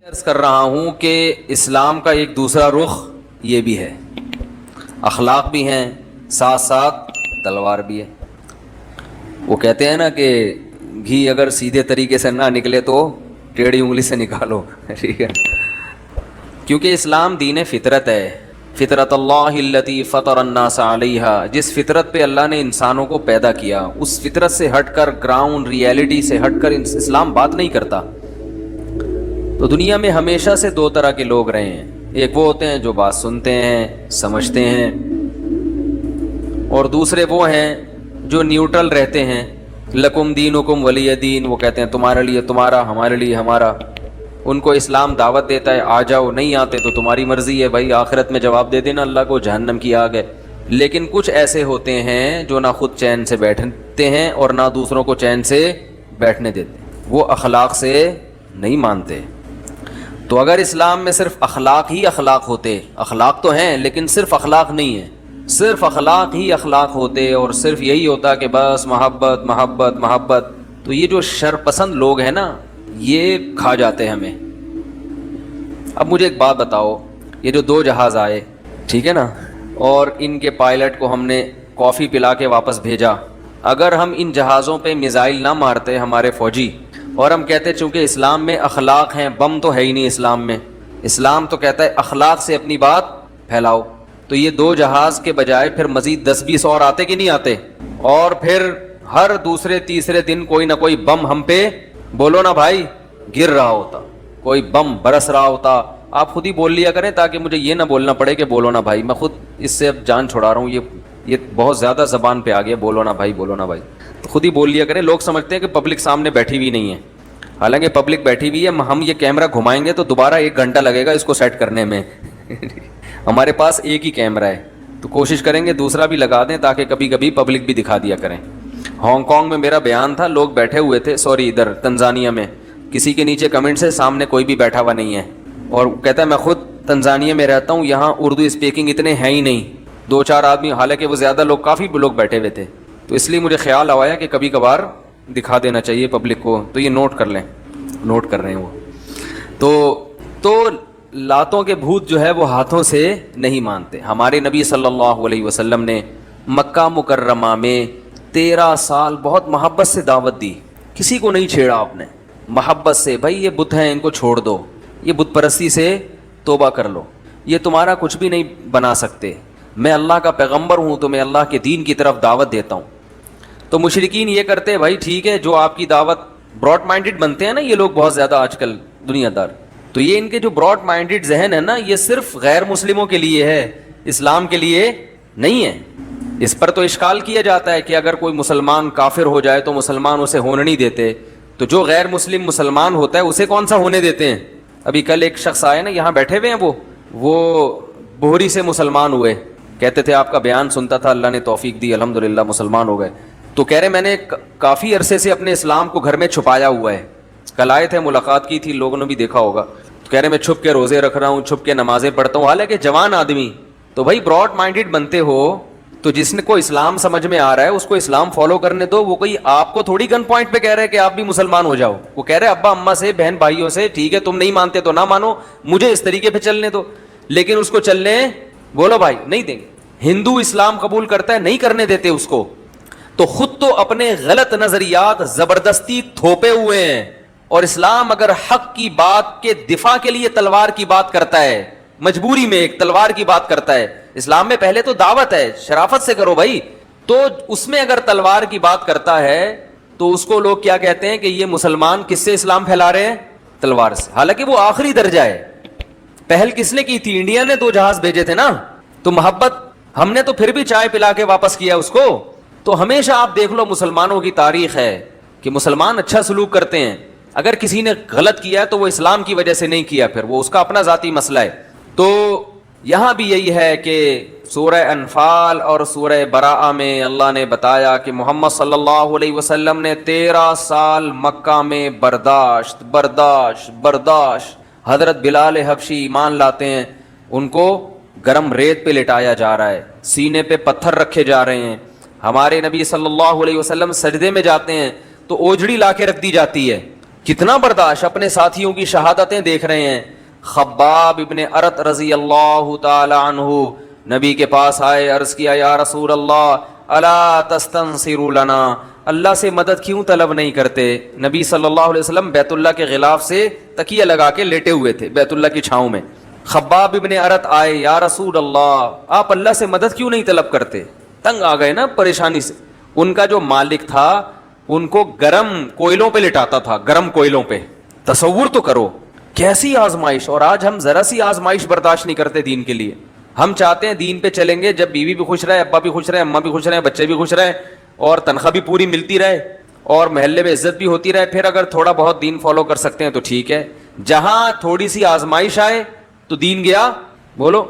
Speaker 1: عرض کر رہا ہوں کہ اسلام کا ایک دوسرا رخ یہ بھی ہے، اخلاق بھی ہیں، ساتھ ساتھ تلوار بھی ہے۔ وہ کہتے ہیں نا کہ گھی اگر سیدھے طریقے سے نہ نکلے تو ٹیڑھی انگلی سے نکالو، ٹھیک ہے، کیونکہ اسلام دین فطرت ہے۔ فطرت اللہ التی فطر الناس علیہا، جس فطرت پہ اللہ نے انسانوں کو پیدا کیا، اس فطرت سے ہٹ کر، گراؤنڈ ریئلٹی سے ہٹ کر اسلام بات نہیں کرتا۔ تو دنیا میں ہمیشہ سے 2 طرح کے لوگ رہے ہیں، ایک وہ ہوتے ہیں جو بات سنتے ہیں سمجھتے ہیں، اور دوسرے وہ ہیں جو نیوٹرل رہتے ہیں، لکم دینکم ولی دین، وہ کہتے ہیں تمہارے لیے تمہارا، ہمارے لیے ہمارا۔ ان کو اسلام دعوت دیتا ہے آ جاؤ، نہیں آتے تو تمہاری مرضی ہے بھائی، آخرت میں جواب دے دینا اللہ کو، جہنم کی آگ ہے۔ لیکن کچھ ایسے ہوتے ہیں جو نہ خود چین سے بیٹھتے ہیں اور نہ دوسروں کو چین سے بیٹھنے دیتے، وہ اخلاق سے نہیں مانتے۔ تو اگر اسلام میں صرف اخلاق ہی اخلاق ہوتے، اخلاق تو ہیں لیکن صرف اخلاق نہیں ہے، صرف اخلاق ہی اخلاق ہوتے اور صرف یہی ہوتا کہ بس محبت محبت محبت، تو یہ جو شرپسند لوگ ہیں نا یہ کھا جاتے ہیں ہمیں۔ اب مجھے ایک بات بتاؤ، یہ جو 2 جہاز آئے، ٹھیک ہے نا، اور ان کے پائلٹ کو ہم نے کافی پلا کے واپس بھیجا، اگر ہم ان جہازوں پہ میزائل نہ مارتے ہمارے فوجی، اور ہم کہتے چونکہ اسلام میں اخلاق ہیں، بم تو ہے ہی نہیں اسلام میں، اسلام تو کہتا ہے اخلاق سے اپنی بات پھیلاؤ، تو یہ 2 جہاز کے بجائے پھر مزید 10-20 اور آتے کہ نہیں آتے؟ اور پھر ہر دوسرے تیسرے دن کوئی نہ کوئی بم ہم پہ، بولو نا بھائی، گر رہا ہوتا، کوئی بم برس رہا ہوتا۔ آپ خود ہی بول لیا کریں تاکہ مجھے یہ نہ بولنا پڑے کہ بولو نا بھائی، میں خود اس سے اب جان چھڑا رہا ہوں، یہ بہت زیادہ زبان پہ آ گیا، بولو نا بھائی بولو نا بھائی، تو خود ہی بول لیا کریں۔ لوگ سمجھتے ہیں کہ پبلک سامنے بیٹھی ہوئی نہیں ہے، حالانکہ پبلک بیٹھی ہوئی ہے، ہم یہ کیمرہ گھمائیں گے تو دوبارہ 1 گھنٹہ لگے گا اس کو سیٹ کرنے میں ہمارے پاس ایک ہی کیمرہ ہے، تو کوشش کریں گے دوسرا بھی لگا دیں تاکہ کبھی کبھی پبلک بھی دکھا دیا کریں۔ ہانگ کانگ میں میرا بیان تھا، لوگ بیٹھے ہوئے تھے، ادھر تنزانیہ میں، کسی کے نیچے کمنٹ سے سامنے کوئی بھی بیٹھا ہوا نہیں ہے، اور کہتا ہے میں خود تنزانیہ میں رہتا ہوں، یہاں اردو اسپیکنگ اتنے ہیں ہی نہیں، 2-4 آدمی، حالانکہ وہ زیادہ لوگ، کافی لوگ بیٹھے ہوئے تھے، تو اس لیے مجھے خیال آیا کہ کبھی کبھار دکھا دینا چاہیے پبلک کو، تو یہ نوٹ کر لیں، نوٹ کر رہے ہیں وہ۔ تو لاتوں کے بھوت جو ہے وہ ہاتھوں سے نہیں مانتے۔ ہمارے نبی صلی اللہ علیہ وسلم نے مکہ مکرمہ میں 13 سال بہت محبت سے دعوت دی، کسی کو نہیں چھیڑا آپ نے، محبت سے، بھائی یہ بت ہیں ان کو چھوڑ دو، یہ بت پرستی سے توبہ کر لو، یہ تمہارا کچھ بھی نہیں بنا سکتے، میں اللہ کا پیغمبر ہوں، تو میں اللہ کے دین کی طرف دعوت دیتا ہوں۔ تو مشرکین یہ کرتے بھائی ٹھیک ہے، جو آپ کی دعوت، براڈ مائنڈڈ بنتے ہیں نا یہ لوگ بہت زیادہ آج کل دنیا دار، تو یہ ان کے جو براڈ مائنڈڈ ذہن ہے نا یہ صرف غیر مسلموں کے لیے ہے، اسلام کے لیے نہیں ہے۔ اس پر تو اشکال کیا جاتا ہے کہ اگر کوئی مسلمان کافر ہو جائے تو مسلمان اسے ہونے نہیں دیتے، تو جو غیر مسلم مسلمان ہوتا ہے اسے کون سا ہونے دیتے ہیں؟ ابھی کل ایک شخص آئے نا یہاں بیٹھے ہوئے ہیں، وہ بوہری سے مسلمان ہوئے، کہتے تھے آپ کا بیان سنتا تھا، اللہ نے توفیق دی، الحمدللہ مسلمان ہو گئے، تو کہہ رہے میں نے کافی عرصے سے اپنے اسلام کو گھر میں چھپایا ہوا ہے، کل آئے تھے، ملاقات کی تھی، لوگوں نے بھی دیکھا ہوگا، تو کہہ رہے میں چھپ کے روزے رکھ رہا ہوں، چھپ کے نمازیں پڑھتا ہوں، حالانکہ جوان آدمی، تو بھائی براڈ مائنڈڈ بنتے ہو تو جس نے کو اسلام سمجھ میں آ رہا ہے اس کو اسلام فالو کرنے دو، وہ کوئی آپ کو تھوڑی گن پوائنٹ پہ کہہ رہے کہ آپ بھی مسلمان ہو جاؤ، وہ کہہ رہے ابا اماں سے، بہن بھائیوں سے، ٹھیک ہے تم نہیں مانتے تو نہ مانو، مجھے اس طریقے پہ چلنے دو، لیکن اس کو چلنے بولو بھائی نہیں دیں گے۔ ہندو اسلام قبول کرتا ہے، نہیں کرنے دیتے اس کو، تو خود تو اپنے غلط نظریات زبردستی تھوپے ہوئے ہیں، اور اسلام اگر حق کی بات کے دفاع کے لیے تلوار کی بات کرتا ہے، مجبوری میں ایک تلوار کی بات کرتا ہے، اسلام میں پہلے تو دعوت ہے، شرافت سے کرو بھائی، تو اس میں اگر تلوار کی بات کرتا ہے تو اس کو لوگ کیا کہتے ہیں کہ یہ مسلمان کس سے اسلام پھیلا رہے ہیں؟ تلوار سے، حالانکہ وہ آخری درجہ ہے۔ پہل کس نے کی تھی؟ انڈیا نے 2 جہاز بھیجے تھے نا، تو محبت ہم نے تو پھر بھی چائے پلا کے واپس کیا اس کو۔ تو ہمیشہ آپ دیکھ لو مسلمانوں کی تاریخ ہے کہ مسلمان اچھا سلوک کرتے ہیں، اگر کسی نے غلط کیا ہے تو وہ اسلام کی وجہ سے نہیں کیا، پھر وہ اس کا اپنا ذاتی مسئلہ ہے۔ تو یہاں بھی یہی ہے کہ سورہ انفال اور سورہ براءہ میں اللہ نے بتایا کہ محمد صلی اللہ علیہ وسلم نے 13 سال مکہ میں برداشت برداشت برداشت۔ حضرت بلال حبشی ایمان لاتے ہیں، ان کو گرم ریت پہ لٹایا جا رہا ہے، سینے پہ پتھر رکھے جا رہے ہیں، ہمارے نبی صلی اللہ علیہ وسلم سجدے میں جاتے ہیں تو اوجڑی لا کے رکھ دی جاتی ہے، کتنا برداشت، اپنے ساتھیوں کی شہادتیں دیکھ رہے ہیں۔ خباب ابن ارت رضی اللہ تعالی عنہ نبی کے پاس آئے، عرض کیا یا رسول اللہ الا تستنصر لنا، اللہ سے مدد کیوں طلب نہیں کرتے؟ نبی صلی اللہ علیہ وسلم بیت اللہ کے غلاف سے تکیہ لگا کے لیٹے ہوئے تھے بیت اللہ کی چھاؤں میں، خباب ابن ارت آئے، یا رسول اللہ آپ اللہ سے مدد کیوں نہیں طلب کرتے؟ تنگ آ گئے نا پریشانی سے، ان کا جو مالک تھا ان کو گرم کوئلوں پہ لٹاتا تھا، گرم کوئلوں پہ، تصور تو کرو، کیسی آزمائش. اور آج ہم ذرا سی آزمائش برداشت نہیں کرتے دین کے لیے. ہم چاہتے ہیں دین پہ چلیں گے جب بیوی بھی خوش رہے, ابا بھی خوش رہے, اماں بھی خوش رہے, بچے بھی خوش رہے, اور تنخواہ بھی پوری ملتی رہے, اور محلے میں عزت بھی ہوتی رہے. پھر اگر تھوڑا بہت دین فالو کر سکتے ہیں تو ٹھیک ہے. جہاں تھوڑی سی آزمائش آئے تو دین گیا, بولو,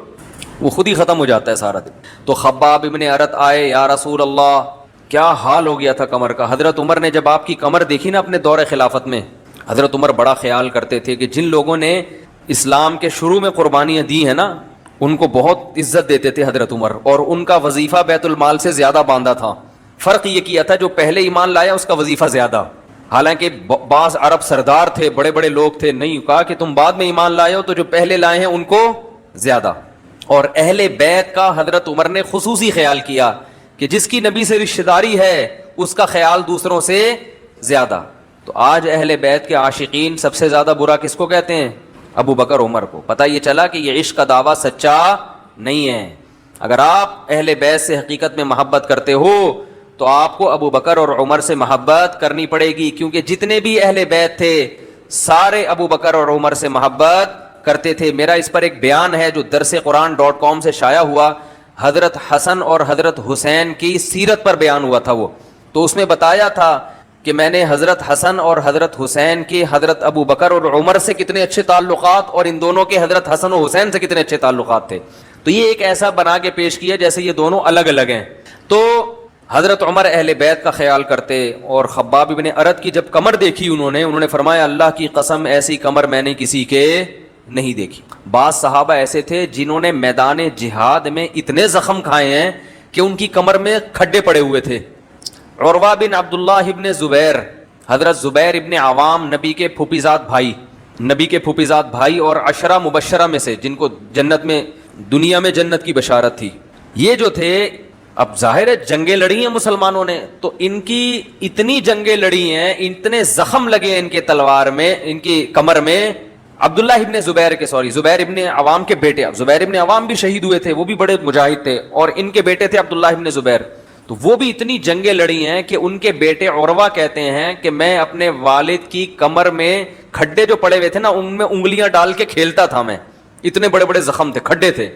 Speaker 1: وہ خود ہی ختم ہو جاتا ہے سارا دن. تو خباب ابن ارت آئے, یا رسول اللہ, کیا حال ہو گیا تھا کمر کا. حضرت عمر نے جب آپ کی کمر دیکھی نا اپنے دور خلافت میں, حضرت عمر بڑا خیال کرتے تھے کہ جن لوگوں نے اسلام کے شروع میں قربانیاں دی ہیں نا, ان کو بہت عزت دیتے تھے حضرت عمر, اور ان کا وظیفہ بیت المال سے زیادہ باندھا تھا. فرق یہ کیا تھا, جو پہلے ایمان لایا اس کا وظیفہ زیادہ. حالانکہ بعض عرب سردار تھے, بڑے بڑے لوگ تھے, نہیں کہا کہ تم بعد میں ایمان لائے ہو تو جو پہلے لائے ہیں ان کو زیادہ. اور اہل بیت کا حضرت عمر نے خصوصی خیال کیا کہ جس کی نبی سے رشتہ داری ہے اس کا خیال دوسروں سے زیادہ. تو آج اہل بیت کے عاشقین سب سے زیادہ برا کس کو کہتے ہیں؟ ابو بکر عمر کو. پتہ یہ چلا کہ یہ عشق کا دعویٰ سچا نہیں ہے. اگر آپ اہل بیت سے حقیقت میں محبت کرتے ہو تو آپ کو ابو بکر اور عمر سے محبت کرنی پڑے گی, کیونکہ جتنے بھی اہل بیت تھے سارے ابو بکر اور عمر سے محبت کرتے تھے. میرا اس پر ایک بیان ہے جو درسقرآن.com سے شائع ہوا, حضرت حسن اور حضرت حسین کی سیرت پر بیان ہوا تھا وہ. تو اس میں بتایا تھا کہ میں نے حضرت حسن اور حضرت حسین کے حضرت ابو بکر اور عمر سے کتنے اچھے تعلقات, اور ان دونوں کے حضرت حسن و حسین سے کتنے اچھے تعلقات تھے. تو یہ ایک ایسا بنا کے پیش کیا جیسے یہ دونوں الگ الگ ہیں. تو حضرت عمر اہل بیت کا خیال کرتے. اور خباب ابن ارت کی جب کمر دیکھی انہوں نے فرمایا, اللہ کی قسم ایسی کمر میں نے کسی کے نہیں دیکھی. بعض صحابہ ایسے تھے جنہوں نے میدان جہاد میں اتنے زخم کھائے ہیں کہ ان کی کمر میں کھڈے پڑے ہوئے تھے. عروہ بن عبداللہ ابن زبیر, حضرت زبیر ابن عوام نبی کے پھوپھیزاد بھائی اور 10 مبشرہ میں سے, جن کو جنت میں, دنیا میں جنت کی بشارت تھی. یہ جو تھے, اب ظاہر ہے جنگیں لڑی ہیں مسلمانوں نے, تو ان کی اتنی جنگیں لڑی ہیں, اتنے زخم لگے ان کے تلوار میں, ان کی کمر میں. عبداللہ ابن زبیر ابن عوام کے بیٹے, اب زبیر ابن عوام بھی شہید ہوئے تھے, وہ بھی بڑے مجاہد تھے, اور ان کے بیٹے تھے عبداللہ ابن زبیر. تو وہ بھی اتنی جنگیں لڑی ہیں کہ ان کے بیٹے عروہ کہتے ہیں کہ میں اپنے والد کی کمر میں کھڈے جو پڑے ہوئے تھے نا, ان میں انگلیاں ڈال کے کھیلتا تھا میں, اتنے بڑے بڑے زخم تھے, کھڈے تھے.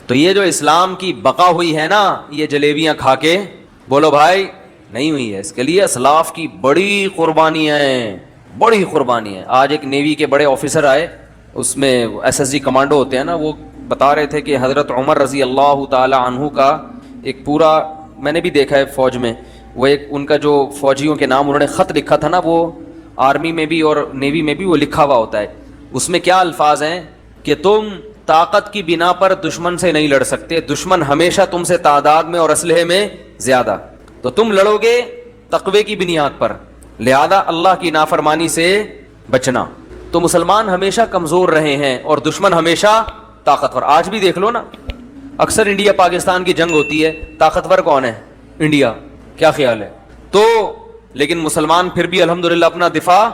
Speaker 1: تو یہ جو اسلام کی بقا ہوئی ہے نا, یہ جلیبیاں کھا کے, بولو بھائی, نہیں ہوئی ہے. اس کے لیے اسلاف کی بڑی قربانیاں ہیں, بڑی قربانی ہے. آج ایک نیوی کے بڑے آفیسر آئے, اس میں SSG کمانڈو ہوتے ہیں نا, وہ بتا رہے تھے کہ حضرت عمر رضی اللہ تعالی عنہ کا ایک پورا, میں نے بھی دیکھا ہے فوج میں, وہ ایک ان کا جو فوجیوں کے نام انہوں نے خط لکھا تھا نا, وہ آرمی میں بھی اور نیوی میں بھی وہ لکھا ہوا ہوتا ہے. اس میں کیا الفاظ ہیں کہ تم طاقت کی بنا پر دشمن سے نہیں لڑ سکتے, دشمن ہمیشہ تم سے تعداد میں اور اسلحے میں زیادہ, تو تم لڑو گے تقوی کی بنیاد پر, لہذا اللہ کی نافرمانی سے بچنا. تو مسلمان ہمیشہ کمزور رہے ہیں اور دشمن ہمیشہ طاقتور. آج بھی دیکھ لو نا, اکثر انڈیا پاکستان کی جنگ ہوتی ہے, طاقتور کون ہے؟ انڈیا. کیا خیال ہے؟ تو لیکن مسلمان پھر بھی الحمدللہ اپنا دفاع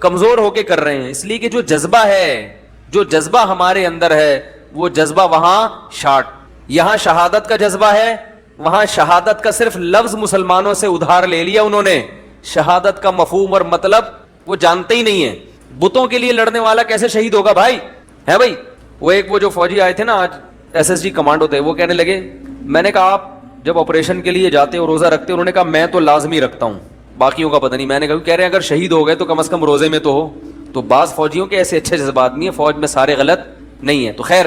Speaker 1: کمزور ہو کے کر رہے ہیں, اس لیے کہ جو جذبہ ہے, جو جذبہ ہمارے اندر ہے, وہ جذبہ وہاں شاٹ, یہاں شہادت کا جذبہ ہے, وہاں شہادت کا صرف لفظ مسلمانوں سے ادھار لے لیا انہوں نے, شہادت کا مفہوم اور مطلب وہ جانتے ہی نہیں ہیں. بتوں کے لیے لڑنے والا کیسے شہید ہوگا بھائی, ہے بھائی؟ وہ جو فوجی آئے تھے نا آج, SSG کمانڈو تھے, وہ کہنے لگے, میں نے کہا آپ جب آپریشن کے لیے جاتے ہو روزہ رکھتے ہو؟ انہوں نے کہا میں تو لازمی رکھتا ہوں, باقیوں کا پتہ نہیں. میں نے کہا, کہہ رہے ہیں اگر شہید ہو گئے تو کم از کم روزے میں تو ہو. تو بعض فوجیوں کے ایسے اچھے جذبات نہیں ہیں, فوج میں سارے غلط نہیں ہیں. تو خیر,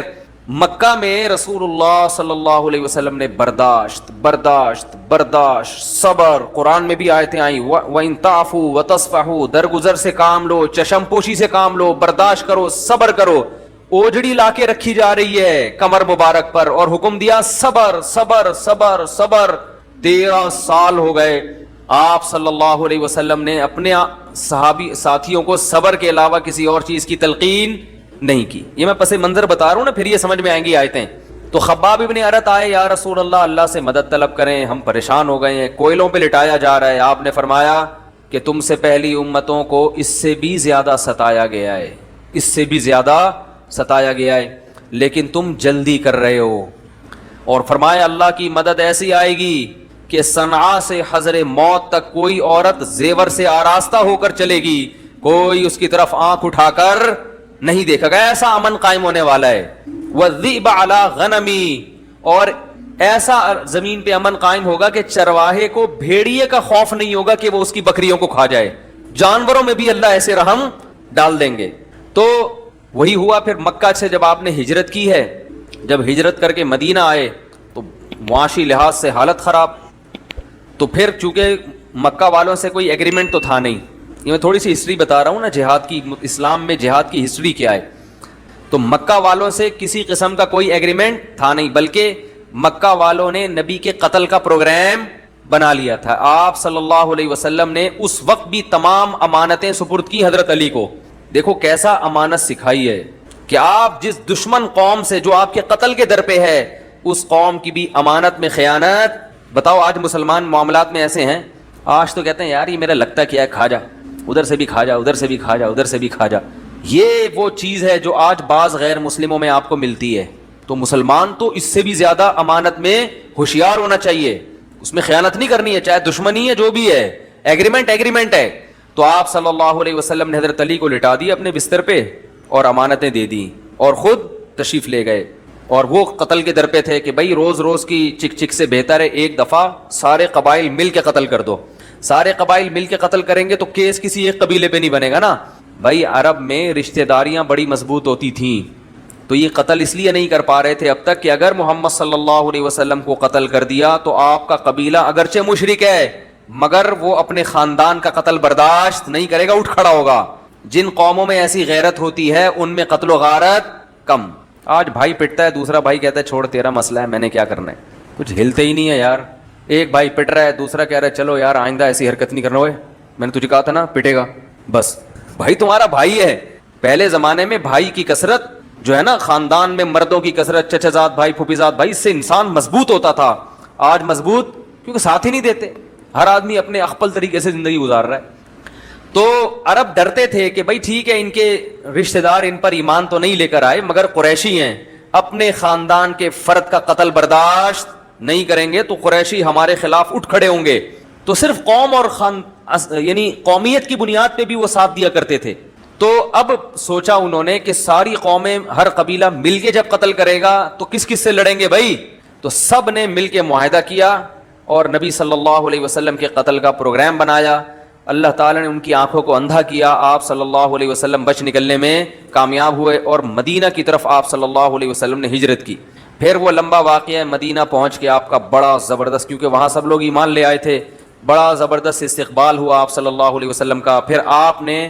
Speaker 1: مکہ میں رسول اللہ صلی اللہ علیہ وسلم نے برداشت برداشت برداشت, صبر, قرآن میں بھی آیتیں آئیں, وَإِن تَعْفُوا وَتَصْفَحُوا, درگزر سے کام لو, چشم پوشی سے کام لو, برداشت کرو, صبر کرو. اوجڑی لا کے رکھی جا رہی ہے کمر مبارک پر, اور حکم دیا صبر صبر صبر صبر. 13 سال ہو گئے, آپ صلی اللہ علیہ وسلم نے اپنے صحابی ساتھیوں کو صبر کے علاوہ کسی اور چیز کی تلقین نہیں کی. یہ میں پس منظر بتا رہا ہوں نا, پھر یہ سمجھ میں آئیں گی آیتیں. تو خباب ابن ارت آئے, یا رسول اللہ, اللہ سے مدد طلب کریں, ہم پریشان ہو گئے ہیں, کوئلوں پہ لٹایا جا رہا ہے. آپ نے فرمایا کہ تم سے پہلی امتوں کو اس سے بھی زیادہ ستایا گیا ہے, اس سے بھی زیادہ ستایا گیا ہے, لیکن تم جلدی کر رہے ہو. اور فرمایا اللہ کی مدد ایسی آئے گی کہ صنعاء سے حضر موت تک کوئی عورت زیور سے آراستہ ہو کر چلے گی, کوئی اس کی طرف آنکھ اٹھا کر نہیں دیکھا گیا. ایسا امن قائم ہونے والا ہے. وَالذِّئْبَ عَلَىٰ غَنَمِي, اور ایسا زمین پہ امن قائم ہوگا کہ چرواہے کو بھیڑیے کا خوف نہیں ہوگا کہ وہ اس کی بکریوں کو کھا جائے. جانوروں میں بھی اللہ ایسے رحم ڈال دیں گے. تو وہی ہوا. پھر مکہ سے جب آپ نے ہجرت کی ہے, جب ہجرت کر کے مدینہ آئے تو معاشی لحاظ سے حالت خراب. تو پھر چونکہ مکہ والوں سے کوئی ایگریمنٹ تو تھا نہیں, یہ میں تھوڑی سی ہسٹری بتا رہا ہوں نا جہاد کی, اسلام میں جہاد کی ہسٹری کیا ہے. تو مکہ والوں سے کسی قسم کا کوئی ایگریمنٹ تھا نہیں, بلکہ مکہ والوں نے نبی کے قتل کا پروگرام بنا لیا تھا. آپ صلی اللہ علیہ وسلم نے اس وقت بھی تمام امانتیں سپرد کی حضرت علی کو. دیکھو کیسا امانت سکھائی ہے کہ آپ جس دشمن قوم سے جو آپ کے قتل کے در پہ ہے, اس قوم کی بھی امانت میں خیانت. بتاؤ آج مسلمان معاملات میں ایسے ہیں, آج تو کہتے ہیں یار یہ میرا لگتا کیا ہے, کھا جا, ادھر سے بھی کھا جا, ادھر سے بھی کھا جا, ادھر سے بھی کھا جا. یہ وہ چیز ہے جو آج بعض غیر مسلموں میں آپ کو ملتی ہے. تو مسلمان تو اس سے بھی زیادہ امانت میں ہوشیار ہونا چاہیے, اس میں خیانت نہیں کرنی ہے, چاہے دشمنی ہے جو بھی ہے, ایگریمنٹ ہے. تو آپ صلی اللہ علیہ وسلم نے حضرت علی کو لٹا دی اپنے بستر پہ اور امانتیں دے دی اور خود تشریف لے گئے. اور وہ قتل کے در پہ تھے کہ بھائی روز روز کی چک چک سے بہتر ہے ایک دفعہ سارے قبائل مل کے قتل کر دو. سارے قبائل مل کے قتل کریں گے تو کیس کسی ایک قبیلے پہ نہیں بنے گا نا بھائی. عرب میں رشتہ داریاں بڑی مضبوط ہوتی تھیں, تو یہ قتل اس لیے نہیں کر پا رہے تھے اب تک کہ اگر محمد صلی اللہ علیہ وسلم کو قتل کر دیا تو آپ کا قبیلہ اگرچہ مشرک ہے مگر وہ اپنے خاندان کا قتل برداشت نہیں کرے گا, اٹھ کھڑا ہوگا. جن قوموں میں ایسی غیرت ہوتی ہے ان میں قتل و غارت کم. آج بھائی پٹتا ہے, دوسرا بھائی کہتا ہے چھوڑ تیرا مسئلہ ہے, میں نے کیا کرنا ہے, کچھ ہلتے ہی نہیں ہے یار. ایک بھائی پٹ رہا ہے, دوسرا کہہ رہا ہے چلو یار آئندہ ایسی حرکت نہیں کرنا, ہوئے میں نے تجھے کہا تھا نا پٹے گا. بس بھائی تمہارا بھائی ہے. پہلے زمانے میں بھائی کی کثرت جو ہے نا, خاندان میں مردوں کی کثرت, چچا زاد بھائی, پھوپھی زاد بھائی, اس سے انسان مضبوط ہوتا تھا. آج مضبوط کیونکہ ساتھ ہی نہیں دیتے, ہر آدمی اپنے اخپل طریقے سے زندگی گزار رہا ہے. تو عرب ڈرتے تھے کہ بھائی ٹھیک ہے ان کے رشتہ دار ان پر ایمان تو نہیں لے کر آئے مگر قریشی ہیں, اپنے خاندان کے فرد کا قتل برداشت نہیں کریں گے تو قریشی ہمارے خلاف اٹھ کھڑے ہوں گے. تو صرف قوم اور یعنی قومیت کی بنیاد پہ بھی وہ ساتھ دیا کرتے تھے. تو اب سوچا انہوں نے کہ ساری قومیں, ہر قبیلہ مل کے جب قتل کرے گا تو کس کس سے لڑیں گے بھائی. تو سب نے مل کے معاہدہ کیا اور نبی صلی اللہ علیہ وسلم کے قتل کا پروگرام بنایا. اللہ تعالیٰ نے ان کی آنکھوں کو اندھا کیا, آپ صلی اللہ علیہ وسلم بچ نکلنے میں کامیاب ہوئے اور مدینہ کی طرف آپ صلی اللہ علیہ وسلم نے ہجرت کی. پھر وہ لمبا واقعہ ہے, مدینہ پہنچ کے آپ کا بڑا زبردست, کیونکہ وہاں سب لوگ ایمان لے آئے تھے, بڑا زبردست استقبال ہوا آپ صلی اللہ علیہ وسلم کا. پھر آپ نے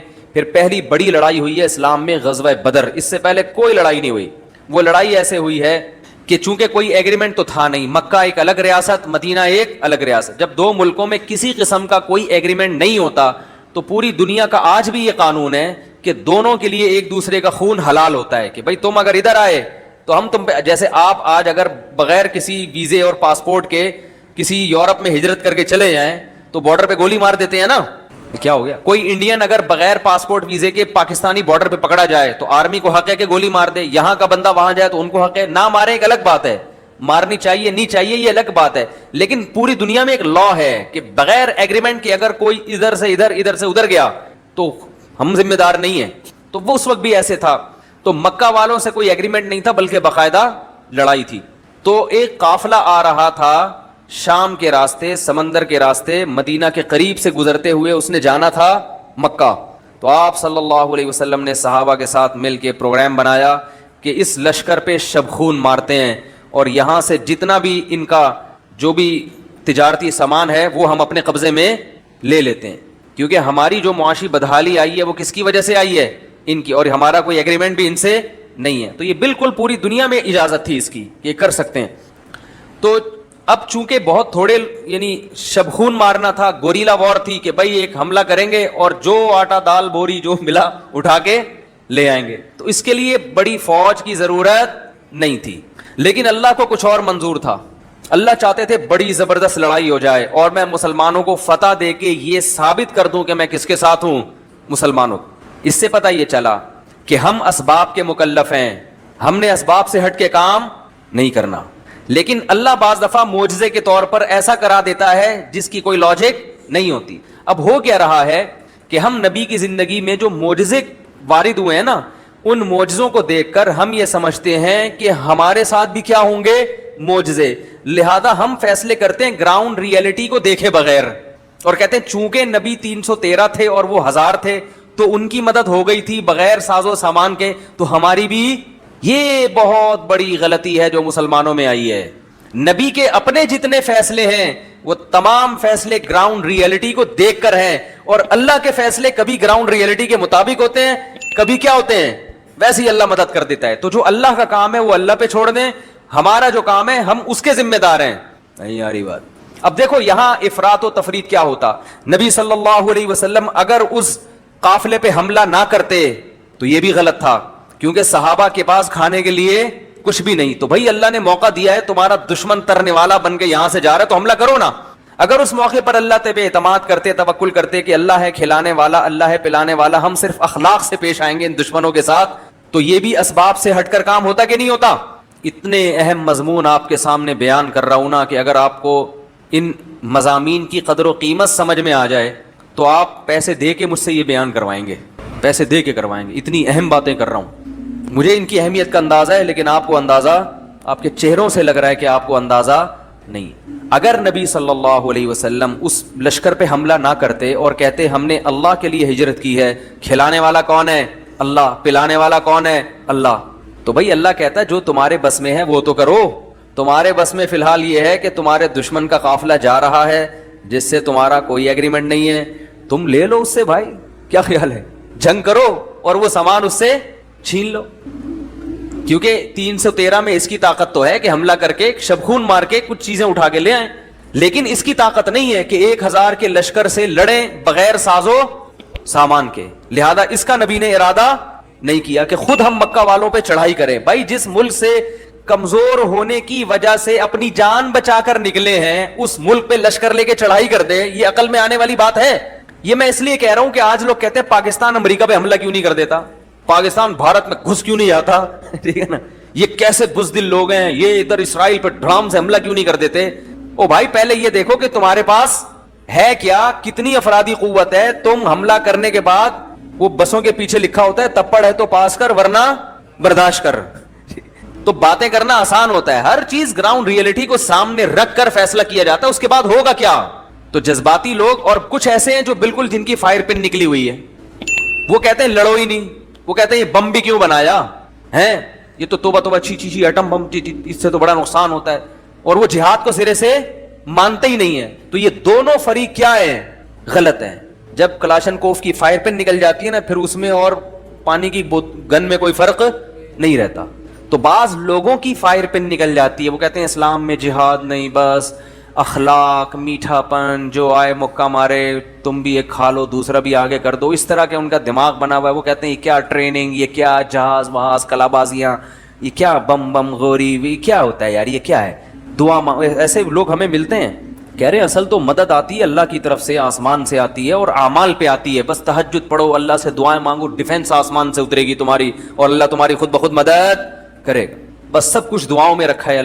Speaker 1: پہلی بڑی لڑائی ہوئی ہے اسلام میں غزوہ بدر, اس سے پہلے کوئی لڑائی نہیں ہوئی. وہ لڑائی ایسے ہوئی ہے کہ چونکہ کوئی ایگریمنٹ تو تھا نہیں, مکہ ایک الگ ریاست, مدینہ ایک الگ ریاست. جب دو ملکوں میں کسی قسم کا کوئی ایگریمنٹ نہیں ہوتا تو پوری دنیا کا آج بھی یہ قانون ہے کہ دونوں کے لیے ایک دوسرے کا خون حلال ہوتا ہے کہ بھائی تم اگر ادھر آئے تو ہم تم پہ, جیسے آپ آج اگر بغیر کسی ویزے اور پاسپورٹ کے کسی یورپ میں ہجرت کر کے چلے جائیں تو بارڈر پہ گولی مار دیتے ہیں نا. کیا ہو گیا, کوئی انڈین اگر بغیر پاسپورٹ ویزے کے پاکستانی بارڈر پہ پکڑا جائے تو آرمی کو حق ہے کہ گولی مار دے, یہاں کا بندہ وہاں جائے تو ان کو حق ہے نہ مارے, ایک الگ بات ہے, مارنی چاہیے نہیں چاہیے یہ الگ بات ہے. لیکن پوری دنیا میں ایک لا ہے کہ بغیر ایگریمنٹ کے اگر کوئی ادھر سے ادھر گیا تو ہم ذمہ دار نہیں ہیں. تو وہ اس وقت بھی ایسے تھا. تو مکہ والوں سے کوئی ایگریمنٹ نہیں تھا بلکہ باقاعدہ لڑائی تھی. تو ایک قافلہ آ رہا تھا شام کے راستے, سمندر کے راستے, مدینہ کے قریب سے گزرتے ہوئے اس نے جانا تھا مکہ. تو آپ صلی اللہ علیہ وسلم نے صحابہ کے ساتھ مل کے پروگرام بنایا کہ اس لشکر پہ شب خون مارتے ہیں اور یہاں سے جتنا بھی ان کا جو بھی تجارتی سامان ہے وہ ہم اپنے قبضے میں لے لیتے ہیں, کیونکہ ہماری جو معاشی بدحالی آئی ہے وہ کس کی وجہ سے آئی ہے, ان کی, اور ہمارا کوئی ایگریمنٹ بھی ان سے نہیں ہے. تو یہ بالکل پوری دنیا میں اجازت تھی اس کی کہ یہ کر سکتے ہیں. تو اب چونکہ بہت تھوڑے یعنی شب خون مارنا تھا, گوریلا وار تھی کہ بھائی ایک حملہ کریں گے اور جو آٹا دال بوری جو ملا اٹھا کے لے آئیں گے. تو اس کے لیے بڑی فوج کی ضرورت نہیں تھی, لیکن اللہ کو کچھ اور منظور تھا. اللہ چاہتے تھے بڑی زبردست لڑائی ہو جائے اور میں مسلمانوں کو فتح دے کے یہ ثابت کر دوں کہ میں کس کے ساتھ ہوں, مسلمانوں. اس سے پتہ یہ چلا کہ ہم اسباب کے مکلف ہیں, ہم نے اسباب سے ہٹ کے کام نہیں کرنا. لیکن اللہ بعض دفعہ معجزے کے طور پر ایسا کرا دیتا ہے جس کی کوئی لاجک نہیں ہوتی. اب ہو کیا رہا ہے کہ ہم نبی کی زندگی میں جو معجزے وارد ہوئے ہیں نا,
Speaker 2: ان معجزوں کو دیکھ کر ہم یہ سمجھتے ہیں کہ ہمارے ساتھ بھی کیا ہوں گے؟ معجزے. لہذا ہم فیصلے کرتے ہیں گراؤنڈ ریئلٹی کو دیکھے بغیر, اور کہتے ہیں چونکہ نبی 313 تھے اور وہ 1000 تھے تو ان کی مدد ہو گئی تھی بغیر ساز و سامان کے, تو ہماری بھی. یہ بہت بڑی غلطی ہے جو مسلمانوں میں آئی ہے. نبی کے اپنے جتنے فیصلے ہیں وہ تمام فیصلے گراؤنڈ ریئلٹی کو دیکھ کر ہیں, اور اللہ کے فیصلے کبھی گراؤنڈ ریئلٹی کے مطابق ہوتے ہیں, کبھی کیا ہوتے ہیں, ویسے ہی اللہ مدد کر دیتا ہے. تو جو اللہ کا کام ہے وہ اللہ پہ چھوڑ دیں, ہمارا جو کام ہے ہم اس کے ذمہ دار ہیں. نہیں یاری بات. اب دیکھو یہاں افراط و تفریط کیا ہوتا. نبی صلی اللہ علیہ وسلم اگر اس قافلے پہ حملہ نہ کرتے تو یہ بھی غلط تھا, کیونکہ صحابہ کے پاس کھانے کے لیے کچھ بھی نہیں. تو بھائی اللہ نے موقع دیا ہے, تمہارا دشمن ترنے والا بن کے یہاں سے جا رہا ہے تو حملہ کرو نا. اگر اس موقع پر اللہ پہ اعتماد کرتے, توکل کرتے کہ اللہ ہے کھلانے والا, اللہ ہے پلانے والا, ہم صرف اخلاق سے پیش آئیں گے ان دشمنوں کے ساتھ, تو یہ بھی اسباب سے ہٹ کر کام ہوتا کہ نہیں ہوتا. اتنے اہم مضمون آپ کے سامنے بیان کر رہا ہوں نا کہ اگر آپ کو ان مضامین کی قدر و قیمت سمجھ میں آ جائے تو آپ پیسے دے کے مجھ سے یہ بیان کروائیں گے, پیسے دے کے کروائیں گے. اتنی اہم باتیں کر رہا ہوں. مجھے ان کی اہمیت کا اندازہ ہے, لیکن آپ کو اندازہ, آپ کے چہروں سے لگ رہا ہے کہ آپ کو اندازہ نہیں. اگر نبی صلی اللہ علیہ وسلم اس لشکر پہ حملہ نہ کرتے اور کہتے ہم نے اللہ کے لیے ہجرت کی ہے, کھلانے والا کون ہے؟ اللہ. پلانے والا کون ہے؟ اللہ. تو بھائی اللہ کہتا ہے جو تمہارے بس میں ہے وہ تو کرو. تمہارے بس میں فی الحال یہ ہے کہ تمہارے دشمن کا قافلہ جا رہا ہے جس سے تمہارا کوئی ایگریمنٹ نہیں ہے, تم لے لو اس سے. بھائی کیا خیال ہے؟ جنگ کرو اور وہ سامان اس سے چھین لو. کیونکہ 313 میں اس کی طاقت تو ہے کہ حملہ کر کے شب خون مار کے کچھ چیزیں اٹھا کے لے آئیں, لیکن اس کی طاقت نہیں ہے کہ 1000 کے لشکر سے لڑیں بغیر سازو سامان کے. لہذا اس کا نبی نے ارادہ نہیں کیا کہ خود ہم مکہ والوں پہ چڑھائی کریں. بھائی جس ملک سے کمزور ہونے کی وجہ سے اپنی جان بچا کر نکلے ہیں اس ملک پہ لشکر لے کے چڑھائی کر دیں, یہ عقل میں آنے والی بات ہے؟ یہ میں اس لیے کہہ رہا ہوں کہ آج لوگ کہتے ہیں پاکستان امریکہ پہ حملہ کیوں نہیں کر دیتا, پاکستان بھارت میں گھس کیوں نہیں آتا, ٹھیک ہے نا, یہ کیسے بزدل لوگ ہیں, یہ ادھر اسرائیل پہ ڈرام سے حملہ کیوں نہیں کر دیتے. او بھائی پہلے یہ دیکھو کہ تمہارے پاس ہے کیا, کتنی افرادی قوت ہے. تم حملہ کرنے کے بعد وہ بسوں کے پیچھے لکھا ہوتا ہے تپڑ ہے تو پاس کر ورنہ برداشت کر. تو باتیں کرنا آسان ہوتا ہے, ہر چیز گراؤنڈ ریئلٹی کو سامنے رکھ کر فیصلہ کیا جاتا ہے, اس کے بعد ہوگا کیا. تو جذباتی لوگ, اور کچھ ایسے ہیں جو بالکل جن کی فائر پن نکلی ہوئی ہے, وہ کہتے ہیں لڑو ہی نہیں, وہ کہتے ہیں یہ بم بھی کیوں بنایا ہے, یہ تو توبہ توبہ چھی ایٹم بم, اس سے تو بڑا نقصان ہوتا ہے, اور وہ جہاد کو سرے سے مانتے ہی نہیں ہے. تو یہ دونوں فریق کیا ہیں؟ غلط ہیں. جب کلاشن کوف کی فائر پن نکل جاتی ہے نا, پھر اس میں اور پانی کی گن میں کوئی فرق نہیں رہتا. تو بعض لوگوں کی فائر پن نکل جاتی ہے, وہ کہتے ہیں اسلام میں جہاد نہیں, بس اخلاق, میٹھا پن, جو آئے مکہ مارے تم بھی ایک کھا لو دوسرا بھی آگے کر دو. اس طرح کے ان کا دماغ بنا ہوا ہے. وہ کہتے ہیں یہ کیا ٹریننگ, یہ کیا جہاز وہاز کلا بازیاں, یہ کیا بم بم غوری, یہ کیا ہوتا ہے یار, یہ کیا ہے دعا. ایسے لوگ ہمیں ملتے ہیں, کہہ رہے ہیں اصل تو مدد آتی ہے اللہ کی طرف سے, آسمان سے آتی ہے اور اعمال پہ آتی ہے. بس تہجد پڑھو, اللہ سے دعائیں مانگو, ڈیفنس آسمان سے اترے گی تمہاری, اور اللہ تمہاری خود بخود مدد کرے گا. بس سب کچھ دعاؤں میں رکھا ہے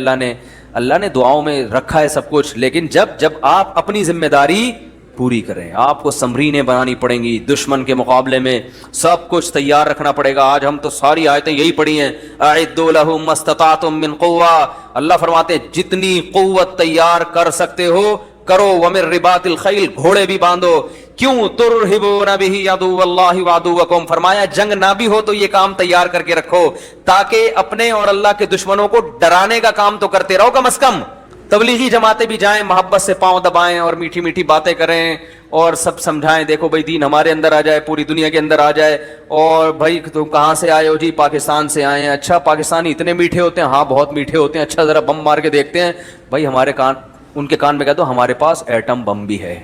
Speaker 2: اللہ نے دعاؤں میں رکھا ہے سب کچھ. لیکن جب آپ اپنی ذمہ داری پوری کریں, آپ کو سمرینیں بنانی پڑیں گی, دشمن کے مقابلے میں سب کچھ تیار رکھنا پڑے گا. آج ہم تو ساری آیتیں یہی پڑھی ہیں, اعدوا لهم ما استطعتم من قوہ. اللہ فرماتے ہیں جتنی قوت تیار کر سکتے ہو کرو, ومن رباط الخیل, گھوڑے بھی باندھو. کیوں؟ ترہبون بہ عدو اللہ وعدوکم, فرمایا جنگ نہ بھی ہو تو یہ کام تیار کر کے رکھو تاکہ اپنے اور اللہ کے دشمنوں کو ڈرانے کا کام تو کرتے رہو. کم از کم تبلیغی جماعتیں بھی جائیں, محبت سے پاؤں دبائیں اور میٹھی میٹھی باتیں کریں اور سب سمجھائیں, دیکھو بھائی دین ہمارے اندر آ جائے, پوری دنیا کے اندر آ جائے. اور بھائی تم کہاں سے آئے ہو؟ جی پاکستان سے آئے ہیں. اچھا پاکستانی اتنے میٹھے ہوتے ہیں؟ ہاں بہت میٹھے ہوتے ہیں. اچھا ذرا بم مار کے دیکھتے ہیں. بھائی ہمارے کان, ان کے کان میں کہہ دو ہمارے پاس ایٹم بم بھی ہے.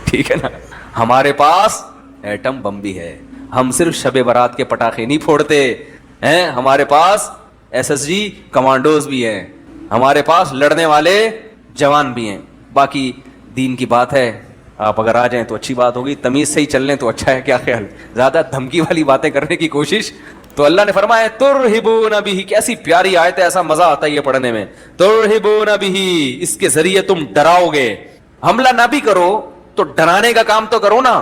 Speaker 2: ٹھیک ہے نا, ہمارے پاس ایٹم بم بھی ہے, ہم صرف شب برات کے پٹاخے نہیں پھوڑتے ہیں, ہمارے پاس SSG کمانڈوز بھی ہیں, ہمارے پاس لڑنے والے جوان بھی ہیں. باقی دین کی بات ہے, آپ اگر آ جائیں تو اچھی بات ہوگی, تمیز سے ہی چل لیں تو اچھا ہے. کیا خیال؟ زیادہ دھمکی والی باتیں کرنے کی کوشش. تو اللہ نے فرمایا ترہبون بہ, کیسی پیاری آیت ہے, ایسا مزہ آتا ہے یہ پڑھنے میں. ترہبون بہ, اس کے ذریعے تم ڈراؤ گے. حملہ نہ بھی کرو تو ڈرانے کا کام تو کرو نا.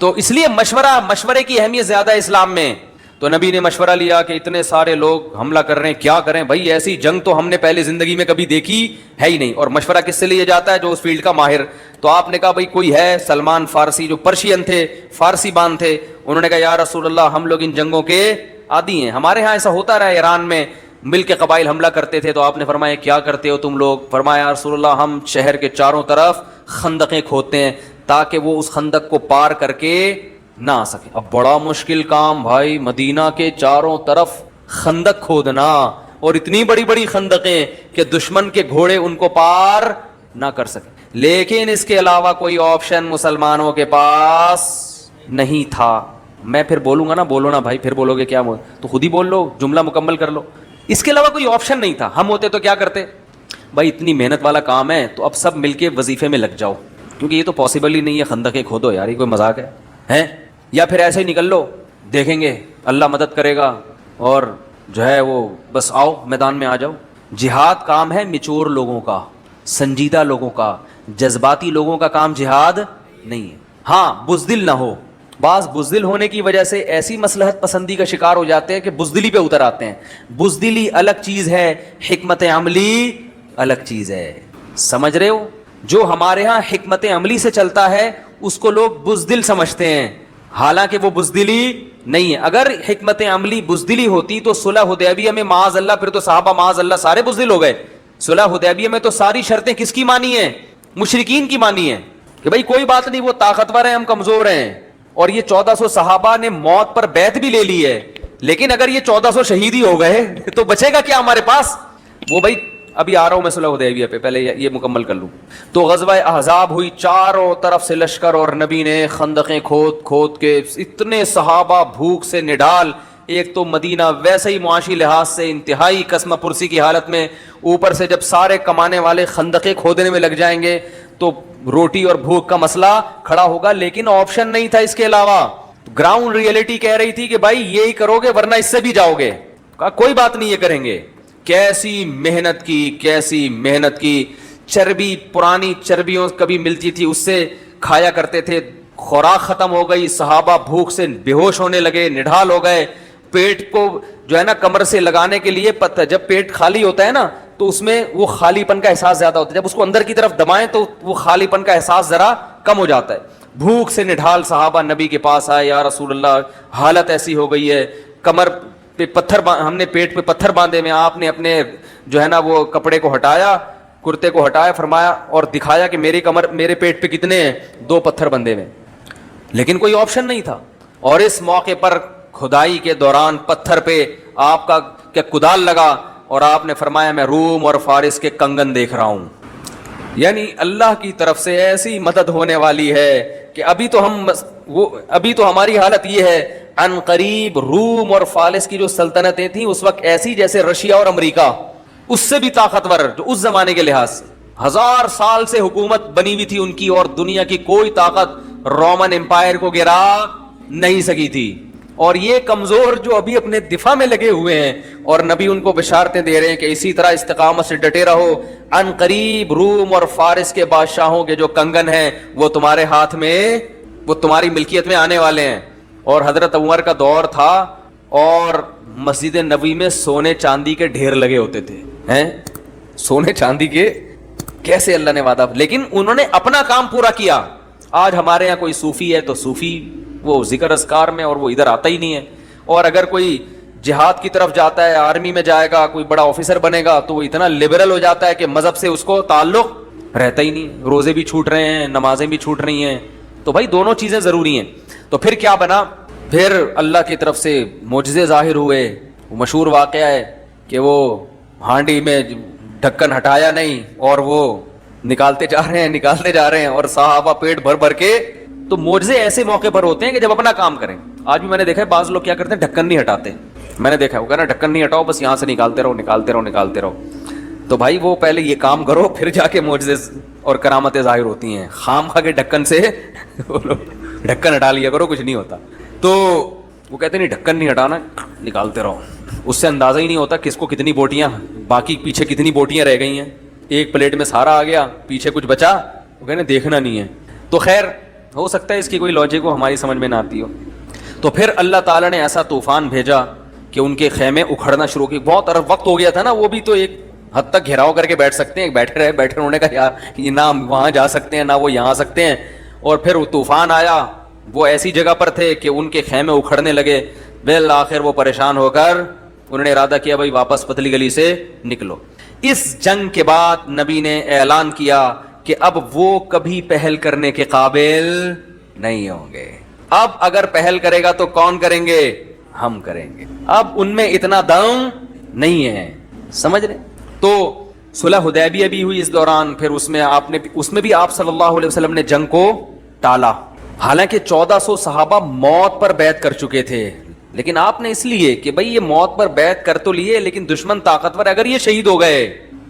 Speaker 2: تو اس لیے مشورے کی اہمیت زیادہ ہے اسلام میں. تو نبی نے مشورہ لیا کہ اتنے سارے لوگ حملہ کر رہے ہیں, کیا کریں بھائی, ایسی جنگ تو ہم نے پہلے زندگی میں کبھی دیکھی ہے ہی نہیں. اور مشورہ کس سے لیا جاتا ہے؟ جو اس فیلڈ کا ماہر. تو آپ نے کہا بھائی کوئی ہے, سلمان فارسی جو پرشین تھے, فارسی بان تھے, انہوں نے کہا یا رسول اللہ ہم لوگ ان جنگوں کے عادی ہیں, ہمارے ہاں ایسا ہوتا رہا. ایران میں مل کے قبائل حملہ کرتے تھے, تو آپ نے فرمایا کیا کرتے ہو تم لوگ؟ فرمایا یا رسول اللہ ہم شہر کے چاروں طرف خندقیں کھودتے ہیں تاکہ وہ اس خندق کو پار کر کے نہ آ سکے. اب بڑا مشکل کام بھائی, مدینہ کے چاروں طرف خندق کھودنا, اور اتنی بڑی بڑی خندقیں کہ دشمن کے گھوڑے ان کو پار نہ کر سکے. لیکن اس کے علاوہ کوئی آپشن مسلمانوں کے پاس نہیں تھا. میں پھر بولوں گا نا, بولو نا بھائی, پھر بولو گے کیا تو خود ہی بول لو, جملہ مکمل کر لو. اس کے علاوہ کوئی آپشن نہیں تھا. ہم ہوتے تو کیا کرتے؟ بھائی اتنی محنت والا کام ہے تو اب سب مل کے وظیفے میں لگ جاؤ, کیونکہ یہ تو پاسبل ہی نہیں ہے خندقیں کھودو یار, یہ کوئی مذاق ہے ہیں؟ یا پھر ایسے ہی نکل لو, دیکھیں گے اللہ مدد کرے گا, اور جو ہے وہ بس آؤ میدان میں آ جاؤ. جہاد کام ہے میچور لوگوں کا, سنجیدہ لوگوں کا, جذباتی لوگوں کا کام جہاد نہیں ہے. ہاں بزدل نہ ہو, بعض بزدل ہونے کی وجہ سے ایسی مصلحت پسندی کا شکار ہو جاتے ہیں کہ بزدلی پہ اتر آتے ہیں. بزدلی الگ چیز ہے, حکمت عملی الگ چیز ہے. سمجھ رہے ہو؟ جو ہمارے ہاں حکمت عملی سے چلتا ہے اس کو لوگ بزدل سمجھتے ہیں, حالانکہ وہ بزدلی نہیں ہے. اگر حکمت عملی بزدلی ہوتی تو صلح حدیبیہ میں معاذ اللہ پھر تو صحابہ معاذ اللہ سارے بزدل ہو گئے. صلح حدیبیہ میں تو ساری شرطیں کس کی مانی ہیں؟ مشرکین کی مانی ہیں, کہ بھائی کوئی بات نہیں, وہ طاقتور ہیں ہم کمزور ہیں. اور یہ 1400 صحابہ نے موت پر بیعت بھی لے لی ہے, لیکن اگر یہ 1400 شہید ہی ہو گئے تو بچے گا کیا ہمارے پاس؟ وہ بھائی ابھی آ رہا ہوں میں صلح حدیبیہ پہ, پہلے یہ مکمل کر لوں. تو غزوہ احزاب ہوئی, چاروں طرف سے لشکر, اور نبی نے خندقیں کھود کھود کے اتنے صحابہ بھوک سے نڈال. ایک تو مدینہ ویسے ہی معاشی لحاظ سے انتہائی قسمہ پرسی کی حالت میں, اوپر سے جب سارے کمانے والے خندقیں کھودنے میں لگ جائیں گے تو روٹی اور بھوک کا مسئلہ کھڑا ہوگا. لیکن آپشن نہیں تھا اس کے علاوہ. گراؤنڈ ریئلٹی کہہ رہی تھی کہ بھائی یہی کرو گے ورنہ اس سے بھی جاؤ گے. کہا کوئی بات نہیں, یہ کریں گے. کیسی محنت کی. چربی, پرانی چربیوں کبھی ملتی تھی اس سے کھایا کرتے تھے. خوراک ختم ہو گئی, صحابہ بھوک سے بے ہوش ہونے لگے, نڈھال ہو گئے. پیٹ کو جو ہے نا کمر سے لگانے کے لیے جب پیٹ خالی ہوتا ہے نا تو اس میں وہ خالی پن کا احساس زیادہ ہوتا ہے, جب اس کو اندر کی طرف دبائیں تو وہ خالی پن کا احساس ذرا کم ہو جاتا ہے. بھوک سے نڈھال صحابہ نبی کے پاس آئے, یا رسول اللہ حالت ایسی ہو گئی ہے, کمر پہ پتھر, ہم نے پیٹ پہ پتھر باندھے میں. آپ نے اپنے جو ہے نا وہ کپڑے کو ہٹایا, کرتے کو ہٹایا, فرمایا اور دکھایا کہ میرے پیٹ پہ کتنے ہیں, 2 پتھر بندھے میں. لیکن کوئی آپشن نہیں تھا. اور اس موقع پر کھدائی کے دوران پتھر پہ آپ کا کیا کدال لگا, اور آپ نے فرمایا میں روم اور فارس کے کنگن دیکھ رہا ہوں. یعنی اللہ کی طرف سے ایسی مدد ہونے والی ہے کہ ابھی تو ہماری حالت یہ ہے. ان قریب روم اور فارس کی جو سلطنتیں تھیں اس وقت ایسی جیسے رشیا اور امریکہ, اس سے بھی طاقتور جو اس زمانے کے لحاظ سے. 1000 سال سے حکومت بنی ہوئی تھی ان کی, اور دنیا کی کوئی طاقت رومن امپائر کو گرا نہیں سکی تھی. اور یہ کمزور جو ابھی اپنے دفاع میں لگے ہوئے ہیں, اور نبی ان کو بشارتیں دے رہے ہیں کہ اسی طرح استقامت سے ڈٹے رہو. ان قریب روم اور فارس کے بادشاہوں کے جو کنگن ہیں وہ تمہارے ہاتھ میں, وہ تمہاری ملکیت میں آنے والے ہیں. اور حضرت عمر کا دور تھا اور مسجد نبوی میں سونے چاندی کے ڈھیر لگے ہوتے تھے, ہیں سونے چاندی کے, کیسے اللہ نے وعدہ. لیکن انہوں نے اپنا کام پورا کیا. آج ہمارے یہاں کوئی صوفی ہے تو صوفی وہ ذکر اذکار میں, اور وہ ادھر آتا ہی نہیں ہے. اور اگر کوئی جہاد کی طرف جاتا ہے, آرمی میں جائے گا, کوئی بڑا آفیسر بنے گا, تو وہ اتنا لبرل ہو جاتا ہے کہ مذہب سے اس کو تعلق رہتا ہی نہیں. روزے بھی چھوٹ رہے ہیں, نمازیں بھی چھوٹ رہی ہیں. تو بھائی دونوں چیزیں ضروری ہیں. تو پھر کیا بنا, پھر اللہ کی طرف سے معجزے ظاہر ہوئے. وہ مشہور واقعہ ہے کہ وہ ہانڈی میں ڈھکن ہٹایا نہیں اور وہ نکالتے جا رہے ہیں اور صحابہ پیٹ بھر بھر کے. تو معجزے ایسے موقع پر ہوتے ہیں کہ جب اپنا کام کریں. آج بھی میں نے دیکھا ہے بعض لوگ کیا کرتے ہیں, ڈھکن نہیں ہٹاتے. میں نے دیکھا ہے وہ کہنا ڈھکن نہیں ہٹاؤ, بس یہاں سے نکالتے رہو. تو بھائی وہ پہلے یہ کام کرو, پھر جا کے معجزے اور کرامتیں ظاہر ہوتی ہیں. خام خا کے ڈھکن سے ڈھکن ہٹا لیا کرو, کچھ نہیں ہوتا. تو وہ کہتے نہیں ڈھکن نہیں ہٹانا, نکالتے رہو. اس سے اندازہ ہی نہیں ہوتا کس کو کتنی بوٹیاں, باقی پیچھے کتنی بوٹیاں رہ گئی ہیں. ایک پلیٹ میں سارا آ گیا, پیچھے کچھ بچا, وہ کہنے دیکھنا نہیں ہے. تو خیر ہو سکتا ہے اس کی کوئی لاجک ہو ہماری سمجھ میں نہ آتی ہو. تو پھر اللہ تعالیٰ نے ایسا طوفان بھیجا کہ ان کے خیمے اکھڑنا شروع کی. بہت عرب وقت ہو گیا تھا نا, وہ بھی تو ایک حد تک گھیراؤ کر کے بیٹھ سکتے ہیں, بیٹھے انہوں نے کہا یار یہ نہ وہاں جا سکتے ہیں نہ وہ یہاں سکتے ہیں. اور پھر وہ طوفان آیا, وہ ایسی جگہ پر تھے کہ ان کے خیمے اکھڑنے لگے. بالآخر وہ پریشان ہو کر انہوں نے ارادہ کیا بھائی واپس پتلی گلی سے نکلو. اس جنگ کے بعد نبی نے اعلان کیا کہ اب وہ کبھی پہل کرنے کے قابل نہیں ہوں گے. اب اگر پہل کرے گا تو کون کریں گے؟ ہم کریں گے. اب ان میں اتنا دم نہیں ہے, سمجھ رہے. تو صلح حدیبیہ بھی ہوئی اس دوران, پھر اس میں بھی آپ صلی اللہ علیہ وسلم نے جنگ کو ٹالا. حالانکہ 1400 صحابہ موت پر بیعت کر چکے تھے, لیکن آپ نے اس لیے کہ بھئی یہ موت پر بیعت کر تو لیے لیکن دشمن طاقتور ہے, اگر یہ شہید ہو گئے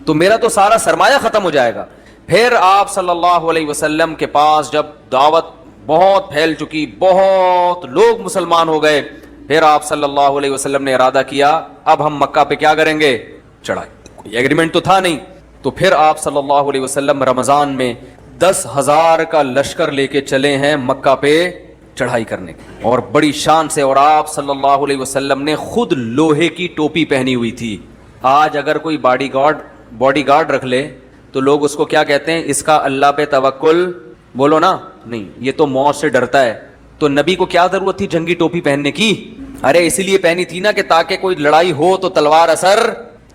Speaker 2: تو میرا تو سارا سرمایہ ختم ہو جائے گا. پھر آپ صلی اللہ علیہ وسلم کے پاس جب دعوت بہت پھیل چکی, بہت لوگ مسلمان ہو گئے, پھر آپ صلی اللہ علیہ وسلم نے ارادہ کیا اب ہم مکہ پہ کیا کریں گے؟ چڑھائی. کوئی ایگریمنٹ تو تھا نہیں. تو پھر آپ صلی اللہ علیہ وسلم رمضان میں 10,000 کا لشکر لے کے چلے ہیں مکہ پہ چڑھائی کرنے, اور بڑی شان سے. اور آپ صلی اللہ علیہ وسلم نے خود لوہے کی ٹوپی پہنی ہوئی تھی. آج اگر کوئی باڈی گارڈ رکھ لے تو لوگ اس کو کیا کہتے ہیں؟ اس کا اللہ پہ توکل, بولو نا, نہیں, یہ تو موت سے ڈرتا ہے. تو نبی کو کیا ضرورت تھی جنگی ٹوپی پہننے کی؟ ارے اسی لیے پہنی تھی نا کہ تاکہ کوئی لڑائی ہو تو تلوار اثر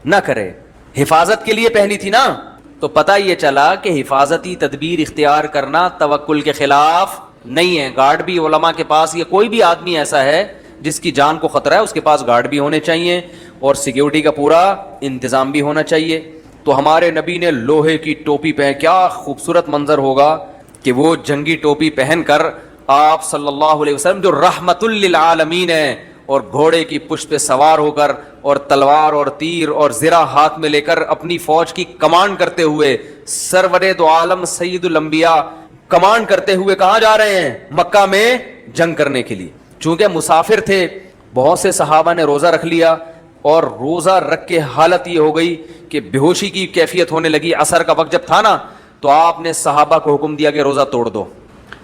Speaker 2: نہ کرے, حفاظت کے لیے پہنی تھی نا. تو پتہ یہ چلا کہ حفاظتی تدبیر اختیار کرنا توکل کے خلاف نہیں ہے. گارڈ بھی علماء کے پاس, یا کوئی بھی آدمی ایسا ہے جس کی جان کو خطرہ ہے اس کے پاس گارڈ بھی ہونے چاہیے اور سیکیورٹی کا پورا انتظام بھی ہونا چاہیے. تو ہمارے نبی نے لوہے کی ٹوپی پہن, کیا خوبصورت منظر ہوگا کہ وہ جنگی ٹوپی پہن کر آپ صلی اللہ علیہ وسلم جو رحمت للعالمین ہے, اور گھوڑے کی پشت پہ سوار ہو کر اور تلوار اور تیر اور زرہ ہاتھ میں لے کر اپنی فوج کی کمانڈ کرتے ہوئے, سرور دو عالم سید الانبیاء کمانڈ کرتے ہوئے کہاں جا رہے ہیں؟ مکہ میں جنگ کرنے کے لیے. چونکہ مسافر تھے, بہت سے صحابہ نے روزہ رکھ لیا, اور روزہ رکھ کے حالت یہ ہو گئی کہ بے ہوشی کی کیفیت ہونے لگی. عصر کا وقت جب تھا نا تو آپ نے صحابہ کو حکم دیا کہ روزہ توڑ دو.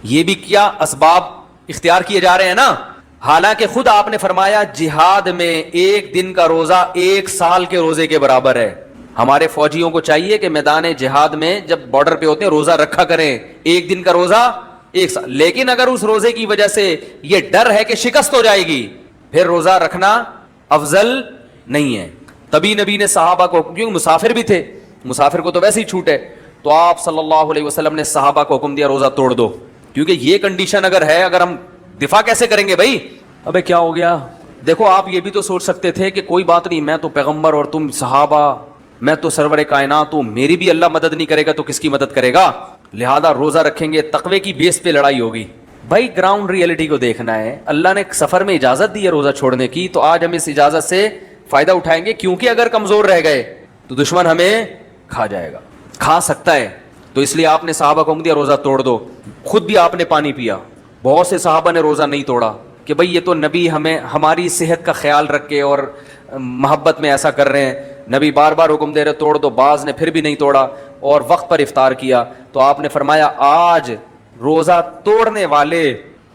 Speaker 2: یہ بھی کیا اسباب اختیار کیے جا رہے ہیں نا. حالانکہ خود آپ نے فرمایا جہاد میں ایک دن کا روزہ 1 سال کے روزے کے برابر ہے. ہمارے فوجیوں کو چاہیے کہ میدان جہاد میں جب بارڈر پہ ہوتے ہیں روزہ رکھا کریں, 1 دن کا روزہ 1 سال. لیکن اگر اس روزے کی وجہ سے یہ ڈر ہے کہ شکست ہو جائے گی, پھر روزہ رکھنا افضل نہیں ہے. تبھی نبی نے صحابہ کو, کیونکہ مسافر بھی تھے, مسافر کو تو ویسے ہی چھوٹ ہے, تو آپ صلی اللہ علیہ وسلم نے صحابہ کو حکم دیا روزہ توڑ دو. کیونکہ یہ کنڈیشن اگر ہے, اگر ہم دفاع کیسے کریں گے بھائی؟ ابے کیا ہو گیا؟ دیکھو آپ یہ بھی تو سوچ سکتے تھے کہ کوئی بات نہیں, میں تو پیغمبر اور تم صحابہ, میں تو سرور کائنات ہوں, میری بھی اللہ مدد نہیں کرے گا تو کس کی مدد کرے گا؟ لہذا روزہ رکھیں گے, تقوی کی بیس پہ لڑائی ہوگی. بھائی گراؤنڈ ریئلٹی کو دیکھنا ہے. اللہ نے سفر میں اجازت دی ہے روزہ چھوڑنے کی, تو آج ہم اس اجازت سے فائدہ اٹھائیں گے, کیونکہ اگر کمزور رہ گئے تو دشمن ہمیں کھا جائے گا, کھا سکتا ہے. تو اس لیے آپ نے صحابہ کو حکم دیا روزہ توڑ دو. خود بھی آپ نے پانی پیا. بہت سے صحابہ نے روزہ نہیں توڑا کہ بھئی یہ تو نبی ہمیں ہماری صحت کا خیال رکھ کے اور محبت میں ایسا کر رہے ہیں, نبی بار بار حکم دے رہے توڑ دو. بعض نے پھر بھی نہیں توڑا اور وقت پر افطار کیا. تو آپ نے فرمایا آج روزہ توڑنے والے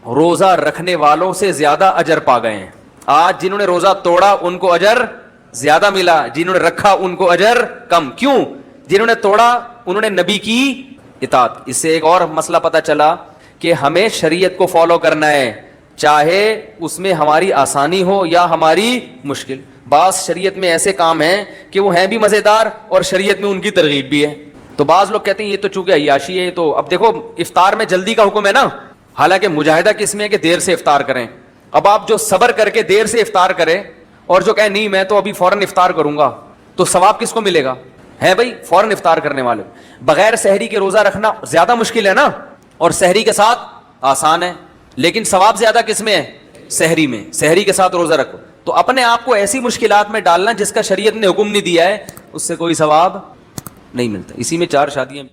Speaker 2: روزہ رکھنے والوں سے زیادہ اجر پا گئے ہیں. آج جنہوں نے روزہ توڑا ان کو اجر زیادہ ملا, جنہوں نے رکھا ان کو اجر کم. کیوں؟ جنہوں نے توڑا انہوں نے نبی کی اطاعت. اس سے ایک اور مسئلہ پتہ چلا کہ ہمیں شریعت کو فالو کرنا ہے, چاہے اس میں ہماری آسانی ہو یا ہماری مشکل. بعض شریعت میں ایسے کام ہیں کہ وہ ہیں بھی مزیدار اور شریعت میں ان کی ترغیب بھی ہے. تو بعض لوگ کہتے ہیں یہ تو چونکہ عیاشی ہے. تو اب دیکھو افطار میں جلدی کا حکم ہے نا, حالانکہ مجاہدہ کس میں ہے کہ دیر سے افطار کریں. اب آپ جو صبر کر کے دیر سے افطار کریں اور جو کہیں نہیں میں تو ابھی فوراً افطار کروں گا, تو ثواب کس کو ملے گا؟ ہے بھائی فوراً افطار کرنے والے. بغیر سحری کے روزہ رکھنا زیادہ مشکل ہے نا, اور سحری کے ساتھ آسان ہے, لیکن ثواب زیادہ کس میں ہے؟ سحری میں. سحری کے ساتھ روزہ رکھو. تو اپنے آپ کو ایسی مشکلات میں ڈالنا جس کا شریعت نے حکم نہیں دیا ہے, اس سے کوئی ثواب نہیں ملتا. اسی میں 4 شادیاں